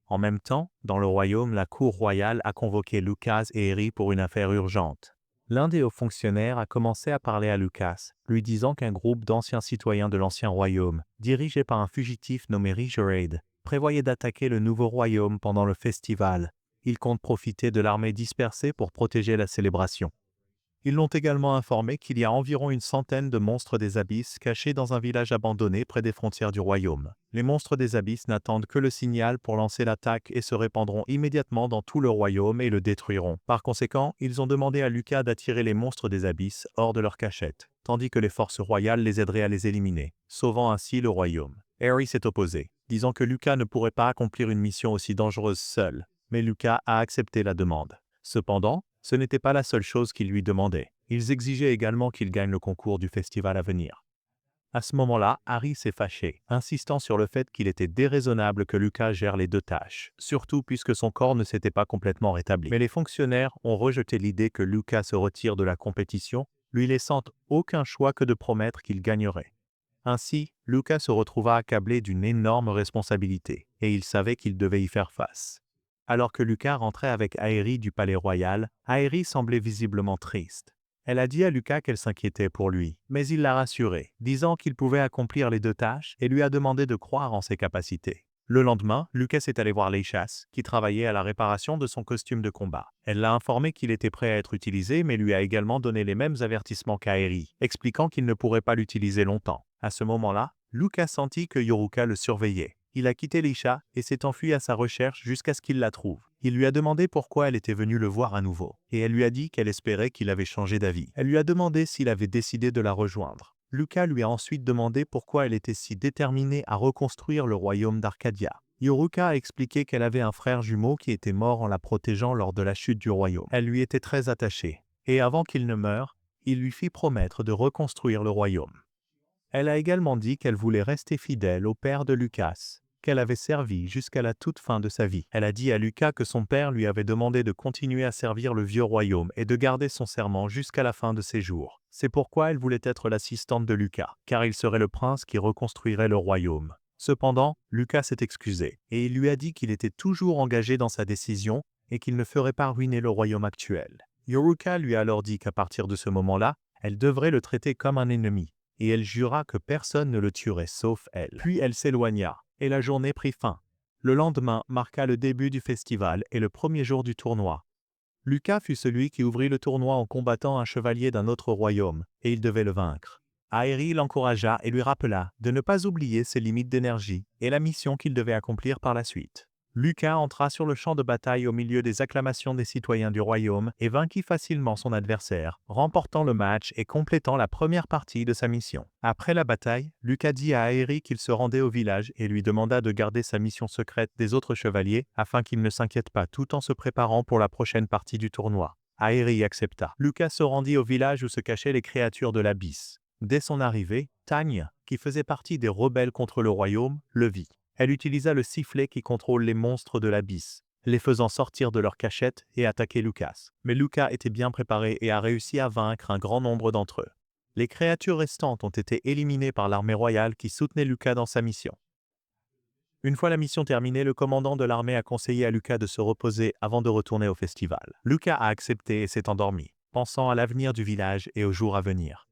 En même temps, dans le royaume, la cour royale a convoqué Lucas et Eri pour une affaire urgente. L'un des hauts fonctionnaires a commencé à parler à Lucas, lui disant qu'un groupe d'anciens citoyens de l'ancien royaume, dirigé par un fugitif nommé Rigerade, prévoyait d'attaquer le nouveau royaume pendant le festival. Ils comptent profiter de l'armée dispersée pour protéger la célébration. Ils l'ont également informé qu'il y a environ une centaine de monstres des abysses cachés dans un village abandonné près des frontières du royaume. Les monstres des abysses n'attendent que le signal pour lancer l'attaque et se répandront immédiatement dans tout le royaume et le détruiront. Par conséquent, ils ont demandé à Lucas d'attirer les monstres des abysses hors de leur cachette, tandis que les forces royales les aideraient à les éliminer, sauvant ainsi le royaume. Harry s'est opposé, disant que Lucas ne pourrait pas accomplir une mission aussi dangereuse seul, mais Lucas a accepté la demande. Cependant, ce n'était pas la seule chose qu'ils lui demandaient. Ils exigeaient également qu'il gagne le concours du festival à venir. À ce moment-là, Harry s'est fâché, insistant sur le fait qu'il était déraisonnable que Lucas gère les deux tâches, surtout puisque son corps ne s'était pas complètement rétabli. Mais les fonctionnaires ont rejeté l'idée que Lucas se retire de la compétition, lui laissant aucun choix que de promettre qu'il gagnerait. Ainsi, Lucas se retrouva accablé d'une énorme responsabilité, et il savait qu'il devait y faire face. Alors que Lucas rentrait avec Aérie du palais royal, Aérie semblait visiblement triste. Elle a dit à Lucas qu'elle s'inquiétait pour lui, mais il l'a rassuré, disant qu'il pouvait accomplir les deux tâches et lui a demandé de croire en ses capacités. Le lendemain, Lucas est allé voir Leishas, qui travaillait à la réparation de son costume de combat. Elle l'a informé qu'il était prêt à être utilisé, mais lui a également donné les mêmes avertissements qu'Aérie, expliquant qu'il ne pourrait pas l'utiliser longtemps. À ce moment-là, Lucas sentit que Yoruka le surveillait. Il a quitté Leisha et s'est enfui à sa recherche jusqu'à ce qu'il la trouve. Il lui a demandé pourquoi elle était venue le voir à nouveau, et elle lui a dit qu'elle espérait qu'il avait changé d'avis. Elle lui a demandé s'il avait décidé de la rejoindre. Lucas lui a ensuite demandé pourquoi elle était si déterminée à reconstruire le royaume d'Arcadia. Yoruka a expliqué qu'elle avait un frère jumeau qui était mort en la protégeant lors de la chute du royaume. Elle lui était très attachée, et avant qu'il ne meure, il lui fit promettre de reconstruire le royaume. Elle a également dit qu'elle voulait rester fidèle au père de Lucas, qu'elle avait servi jusqu'à la toute fin de sa vie. Elle a dit à Lucas que son père lui avait demandé de continuer à servir le vieux royaume et de garder son serment jusqu'à la fin de ses jours. C'est pourquoi elle voulait être l'assistante de Lucas, car il serait le prince qui reconstruirait le royaume. Cependant, Lucas s'est excusé, et il lui a dit qu'il était toujours engagé dans sa décision et qu'il ne ferait pas ruiner le royaume actuel. Yoruka lui a alors dit qu'à partir de ce moment-là, elle devrait le traiter comme un ennemi, et elle jura que personne ne le tuerait sauf elle. Puis elle s'éloigna, et la journée prit fin. Le lendemain marqua le début du festival et le premier jour du tournoi. Lucas fut celui qui ouvrit le tournoi en combattant un chevalier d'un autre royaume, et il devait le vaincre. Aérie l'encouragea et lui rappela de ne pas oublier ses limites d'énergie et la mission qu'il devait accomplir par la suite. Lucas entra sur le champ de bataille au milieu des acclamations des citoyens du royaume et vainquit facilement son adversaire, remportant le match et complétant la première partie de sa mission. Après la bataille, Lucas dit à Aérie qu'il se rendait au village et lui demanda de garder sa mission secrète des autres chevaliers afin qu'il ne s'inquiète pas tout en se préparant pour la prochaine partie du tournoi. Aérie accepta. Lucas se rendit au village où se cachaient les créatures de l'abysse. Dès son arrivée, Tagne, qui faisait partie des rebelles contre le royaume, le vit. Elle utilisa le sifflet qui contrôle les monstres de l'abysse, les faisant sortir de leur cachette et attaquer Lucas. Mais Lucas était bien préparé et a réussi à vaincre un grand nombre d'entre eux. Les créatures restantes ont été éliminées par l'armée royale qui soutenait Lucas dans sa mission. Une fois la mission terminée, le commandant de l'armée a conseillé à Lucas de se reposer avant de retourner au festival. Lucas a accepté et s'est endormi, pensant à l'avenir du village et aux jours à venir.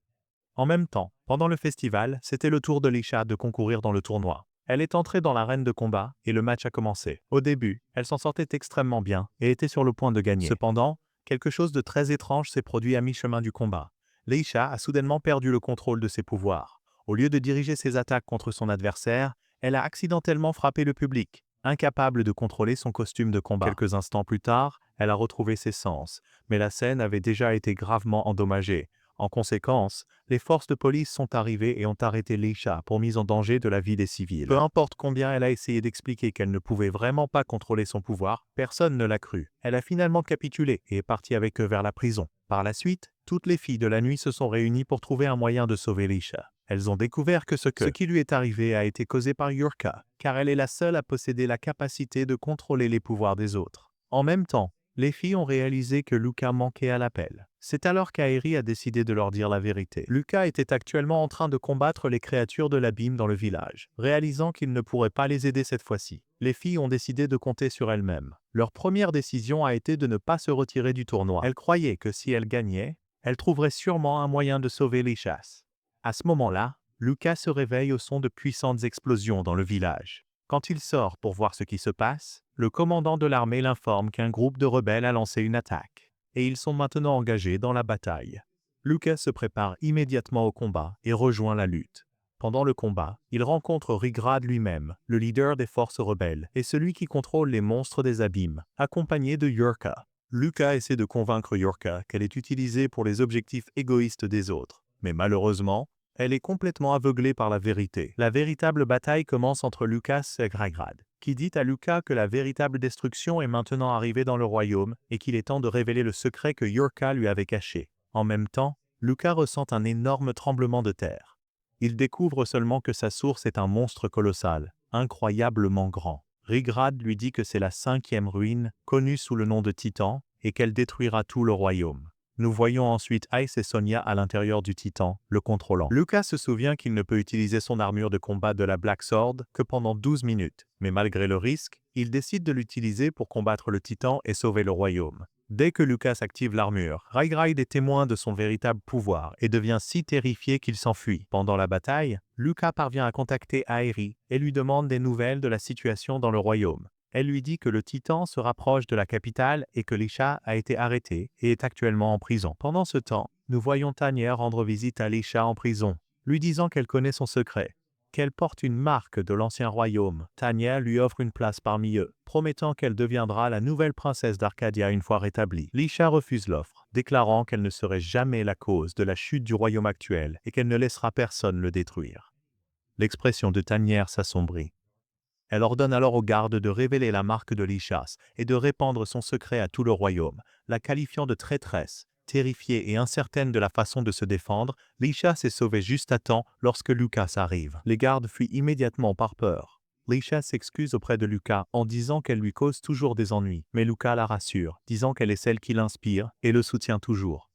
En même temps, pendant le festival, c'était le tour de Leisha de concourir dans le tournoi. Elle est entrée dans l'arène de combat et le match a commencé. Au début, elle s'en sortait extrêmement bien et était sur le point de gagner. Cependant, quelque chose de très étrange s'est produit à mi-chemin du combat. Leisha a soudainement perdu le contrôle de ses pouvoirs. Au lieu de diriger ses attaques contre son adversaire, elle a accidentellement frappé le public, incapable de contrôler son costume de combat. Quelques instants plus tard, elle a retrouvé ses sens, mais la scène avait déjà été gravement endommagée. En conséquence, les forces de police sont arrivées et ont arrêté Leisha pour mise en danger de la vie des civils. Peu importe combien elle a essayé d'expliquer qu'elle ne pouvait vraiment pas contrôler son pouvoir, personne ne l'a cru. Elle a finalement capitulé et est partie avec eux vers la prison. Par la suite, toutes les filles de la nuit se sont réunies pour trouver un moyen de sauver Leisha. Elles ont découvert que ce qui lui est arrivé a été causé par Yoruka, car elle est la seule à posséder la capacité de contrôler les pouvoirs des autres. En même temps, les filles ont réalisé que Lucas manquait à l'appel. C'est alors qu'Aérie a décidé de leur dire la vérité. Lucas était actuellement en train de combattre les créatures de l'abîme dans le village. Réalisant qu'il ne pourrait pas les aider cette fois-ci, les filles ont décidé de compter sur elles-mêmes. Leur première décision a été de ne pas se retirer du tournoi. Elles croyaient que si elles gagnaient, elles trouveraient sûrement un moyen de sauver les chasses. À ce moment-là, Lucas se réveille au son de puissantes explosions dans le village. Quand il sort pour voir ce qui se passe, le commandant de l'armée l'informe qu'un groupe de rebelles a lancé une attaque, et ils sont maintenant engagés dans la bataille. Lucas se prépare immédiatement au combat et rejoint la lutte. Pendant le combat, il rencontre Rigrad lui-même, le leader des forces rebelles, et celui qui contrôle les monstres des abîmes, accompagné de Yoruka. Lucas essaie de convaincre Yoruka qu'elle est utilisée pour les objectifs égoïstes des autres, mais malheureusement, Elle est complètement aveuglée par la vérité. La véritable bataille commence entre Lucas et Reigrad, qui dit à Lucas que la véritable destruction est maintenant arrivée dans le royaume et qu'il est temps de révéler le secret que Yurka lui avait caché. En même temps, Lucas ressent un énorme tremblement de terre. Il découvre seulement que sa source est un monstre colossal, incroyablement grand. Reigrad lui dit que c'est la 5e ruine, connue sous le nom de Titan, et qu'elle détruira tout le royaume. Nous voyons ensuite Ice et Sonia à l'intérieur du Titan, le contrôlant. Lucas se souvient qu'il ne peut utiliser son armure de combat de la Black Sword que pendant 12 minutes, mais malgré le risque, il décide de l'utiliser pour combattre le Titan et sauver le royaume. Dès que Lucas active l'armure, Reigrad est témoin de son véritable pouvoir et devient si terrifié qu'il s'enfuit. Pendant la bataille, Lucas parvient à contacter Aeri et lui demande des nouvelles de la situation dans le royaume. Elle lui dit que le Titan se rapproche de la capitale et que Lisha a été arrêtée et est actuellement en prison. Pendant ce temps, nous voyons Tanya rendre visite à Lisha en prison, lui disant qu'elle connaît son secret, qu'elle porte une marque de l'ancien royaume. Tanya lui offre une place parmi eux, promettant qu'elle deviendra la nouvelle princesse d'Arcadia une fois rétablie. Lisha refuse l'offre, déclarant qu'elle ne serait jamais la cause de la chute du royaume actuel et qu'elle ne laissera personne le détruire. L'expression de Tanya s'assombrit. Elle ordonne alors aux gardes de révéler la marque de Lichas et de répandre son secret à tout le royaume, la qualifiant de traîtresse. Terrifiée et incertaine de la façon de se défendre, Lichas est sauvée juste à temps lorsque Lucas arrive. Les gardes fuient immédiatement par peur. Lichas s'excuse auprès de Lucas en disant qu'elle lui cause toujours des ennuis, mais Lucas la rassure, disant qu'elle est celle qui l'inspire et le soutient toujours.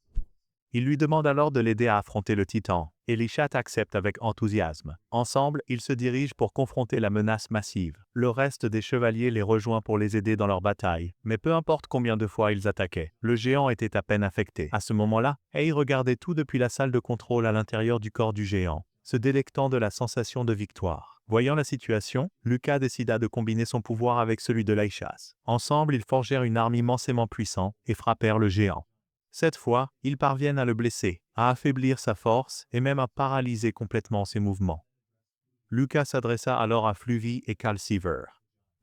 Il lui demande alors de l'aider à affronter le Titan, et Lishat accepte avec enthousiasme. Ensemble, ils se dirigent pour confronter la menace massive. Le reste des chevaliers les rejoint pour les aider dans leur bataille, mais peu importe combien de fois ils attaquaient, le géant était à peine affecté. À ce moment-là, Ei regardait tout depuis la salle de contrôle à l'intérieur du corps du géant, se délectant de la sensation de victoire. Voyant la situation, Lucas décida de combiner son pouvoir avec celui de Laishas. Ensemble, ils forgèrent une arme immensément puissante et frappèrent le géant. Cette fois, ils parviennent à le blesser, à affaiblir sa force et même à paralyser complètement ses mouvements. Lucas s'adressa alors à Fluvy et Calciver.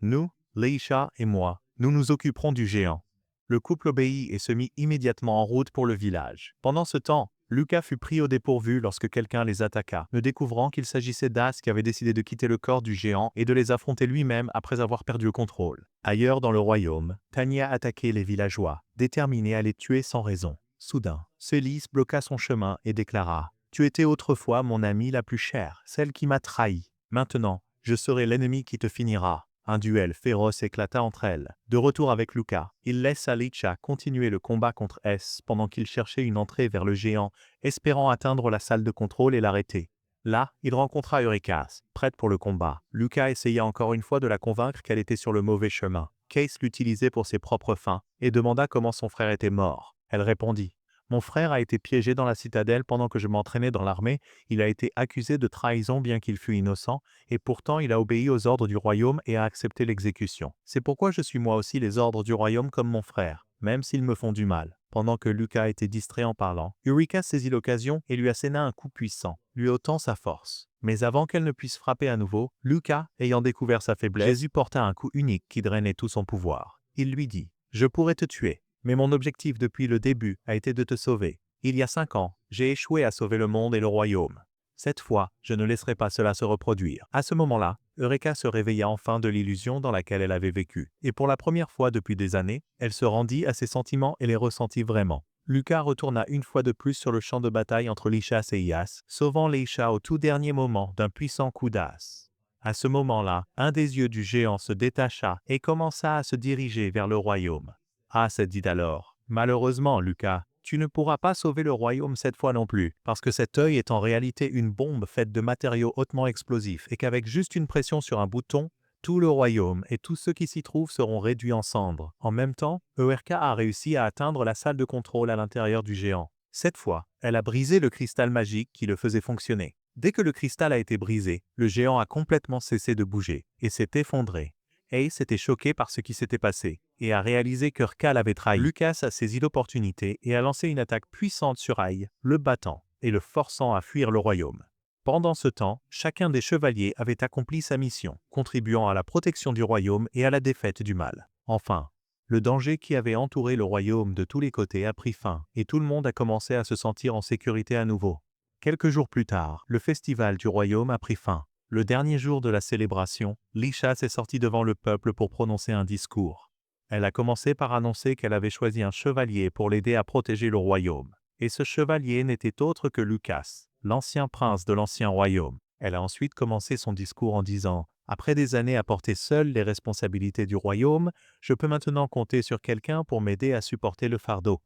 Nous, Leisha et moi, nous nous occuperons du géant. Le couple obéit et se mit immédiatement en route pour le village. Pendant ce temps, Lucas fut pris au dépourvu lorsque quelqu'un les attaqua, ne découvrant qu'il s'agissait d'As qui avait décidé de quitter le corps du géant et de les affronter lui-même après avoir perdu le contrôle. Ailleurs dans le royaume, Tanya attaquait les villageois, déterminée à les tuer sans raison. Soudain, Célis bloqua son chemin et déclara « Tu étais autrefois mon amie la plus chère, celle qui m'a trahi. Maintenant, je serai l'ennemi qui te finira. » Un duel féroce éclata entre elles. De retour avec Lucas, il laisse Alicia continuer le combat contre S pendant qu'il cherchait une entrée vers le géant, espérant atteindre la salle de contrôle et l'arrêter. Là, il rencontra Eurekas, prête pour le combat. Lucas essaya encore une fois de la convaincre qu'elle était sur le mauvais chemin. Case l'utilisait pour ses propres fins et demanda comment son frère était mort. Elle répondit « Mon frère a été piégé dans la citadelle pendant que je m'entraînais dans l'armée, il a été accusé de trahison bien qu'il fût innocent, et pourtant il a obéi aux ordres du royaume et a accepté l'exécution. C'est pourquoi je suis moi aussi les ordres du royaume comme mon frère, même s'ils me font du mal. » Pendant que Lucas était distrait en parlant, Eureka saisit l'occasion et lui asséna un coup puissant, lui ôtant sa force. Mais avant qu'elle ne puisse frapper à nouveau, Lucas, ayant découvert sa faiblesse, Jésus porta un coup unique qui drainait tout son pouvoir. Il lui dit « Je pourrais te tuer. Mais mon objectif depuis le début a été de te sauver. Il y a 5 ans, j'ai échoué à sauver le monde et le royaume. Cette fois, je ne laisserai pas cela se reproduire. » À ce moment-là, Eureka se réveilla enfin de l'illusion dans laquelle elle avait vécu. Et pour la première fois depuis des années, elle se rendit à ses sentiments et les ressentit vraiment. Lucas retourna une fois de plus sur le champ de bataille entre Lichas et Ias, sauvant Leisha au tout dernier moment d'un puissant coup d'as. À ce moment-là, un des yeux du géant se détacha et commença à se diriger vers le royaume. As dit alors « Malheureusement, Lucas, tu ne pourras pas sauver le royaume cette fois non plus, parce que cet œil est en réalité une bombe faite de matériaux hautement explosifs et qu'avec juste une pression sur un bouton, tout le royaume et tous ceux qui s'y trouvent seront réduits en cendres. » En même temps, ERK a réussi à atteindre la salle de contrôle à l'intérieur du géant. Cette fois, elle a brisé le cristal magique qui le faisait fonctionner. Dès que le cristal a été brisé, le géant a complètement cessé de bouger et s'est effondré. Ace était choqué par ce qui s'était passé et a réalisé que Rka l'avait trahi. Lucas a saisi l'opportunité et a lancé une attaque puissante sur Aïe, le battant et le forçant à fuir le royaume. Pendant ce temps, chacun des chevaliers avait accompli sa mission, contribuant à la protection du royaume et à la défaite du mal. Enfin, le danger qui avait entouré le royaume de tous les côtés a pris fin et tout le monde a commencé à se sentir en sécurité à nouveau. Quelques jours plus tard, le festival du royaume a pris fin. Le dernier jour de la célébration, Lichas est sortie devant le peuple pour prononcer un discours. Elle a commencé par annoncer qu'elle avait choisi un chevalier pour l'aider à protéger le royaume. Et ce chevalier n'était autre que Lucas, l'ancien prince de l'ancien royaume. Elle a ensuite commencé son discours en disant « Après des années à porter seule les responsabilités du royaume, je peux maintenant compter sur quelqu'un pour m'aider à supporter le fardeau.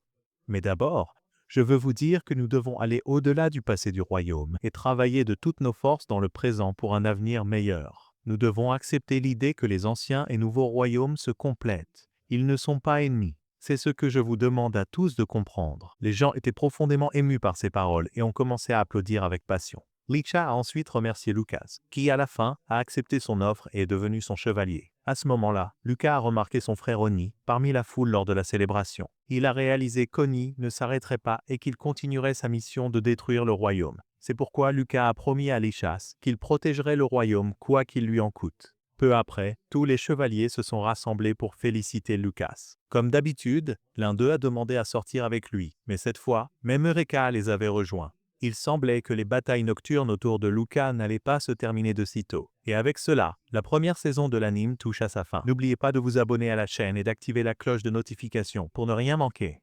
Mais d'abord, je veux vous dire que nous devons aller au-delà du passé du royaume et travailler de toutes nos forces dans le présent pour un avenir meilleur. Nous devons accepter l'idée que les anciens et nouveaux royaumes se complètent. Ils ne sont pas ennemis. C'est ce que je vous demande à tous de comprendre. » Les gens étaient profondément émus par ces paroles et ont commencé à applaudir avec passion. Licha a ensuite remercié Lucas, qui à la fin a accepté son offre et est devenu son chevalier. À ce moment-là, Lucas a remarqué son frère Oni parmi la foule lors de la célébration. Il a réalisé qu'Oni ne s'arrêterait pas et qu'il continuerait sa mission de détruire le royaume. C'est pourquoi Lucas a promis à Lichas qu'il protégerait le royaume quoi qu'il lui en coûte. Peu après, tous les chevaliers se sont rassemblés pour féliciter Lucas. Comme d'habitude, l'un d'eux a demandé à sortir avec lui, mais cette fois, même Eureka les avait rejoints. Il semblait que les batailles nocturnes autour de Lucas n'allaient pas se terminer de sitôt. Et avec cela, la première saison de l'anime touche à sa fin. N'oubliez pas de vous abonner à la chaîne et d'activer la cloche de notification pour ne rien manquer.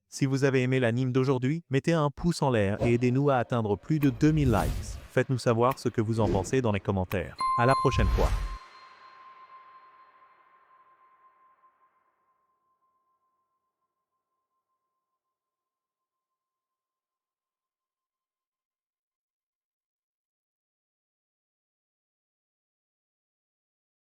Si vous avez aimé l'anime d'aujourd'hui, mettez un pouce en l'air et aidez-nous à atteindre plus de 2000 likes. Faites-nous savoir ce que vous en pensez dans les commentaires. À la prochaine fois.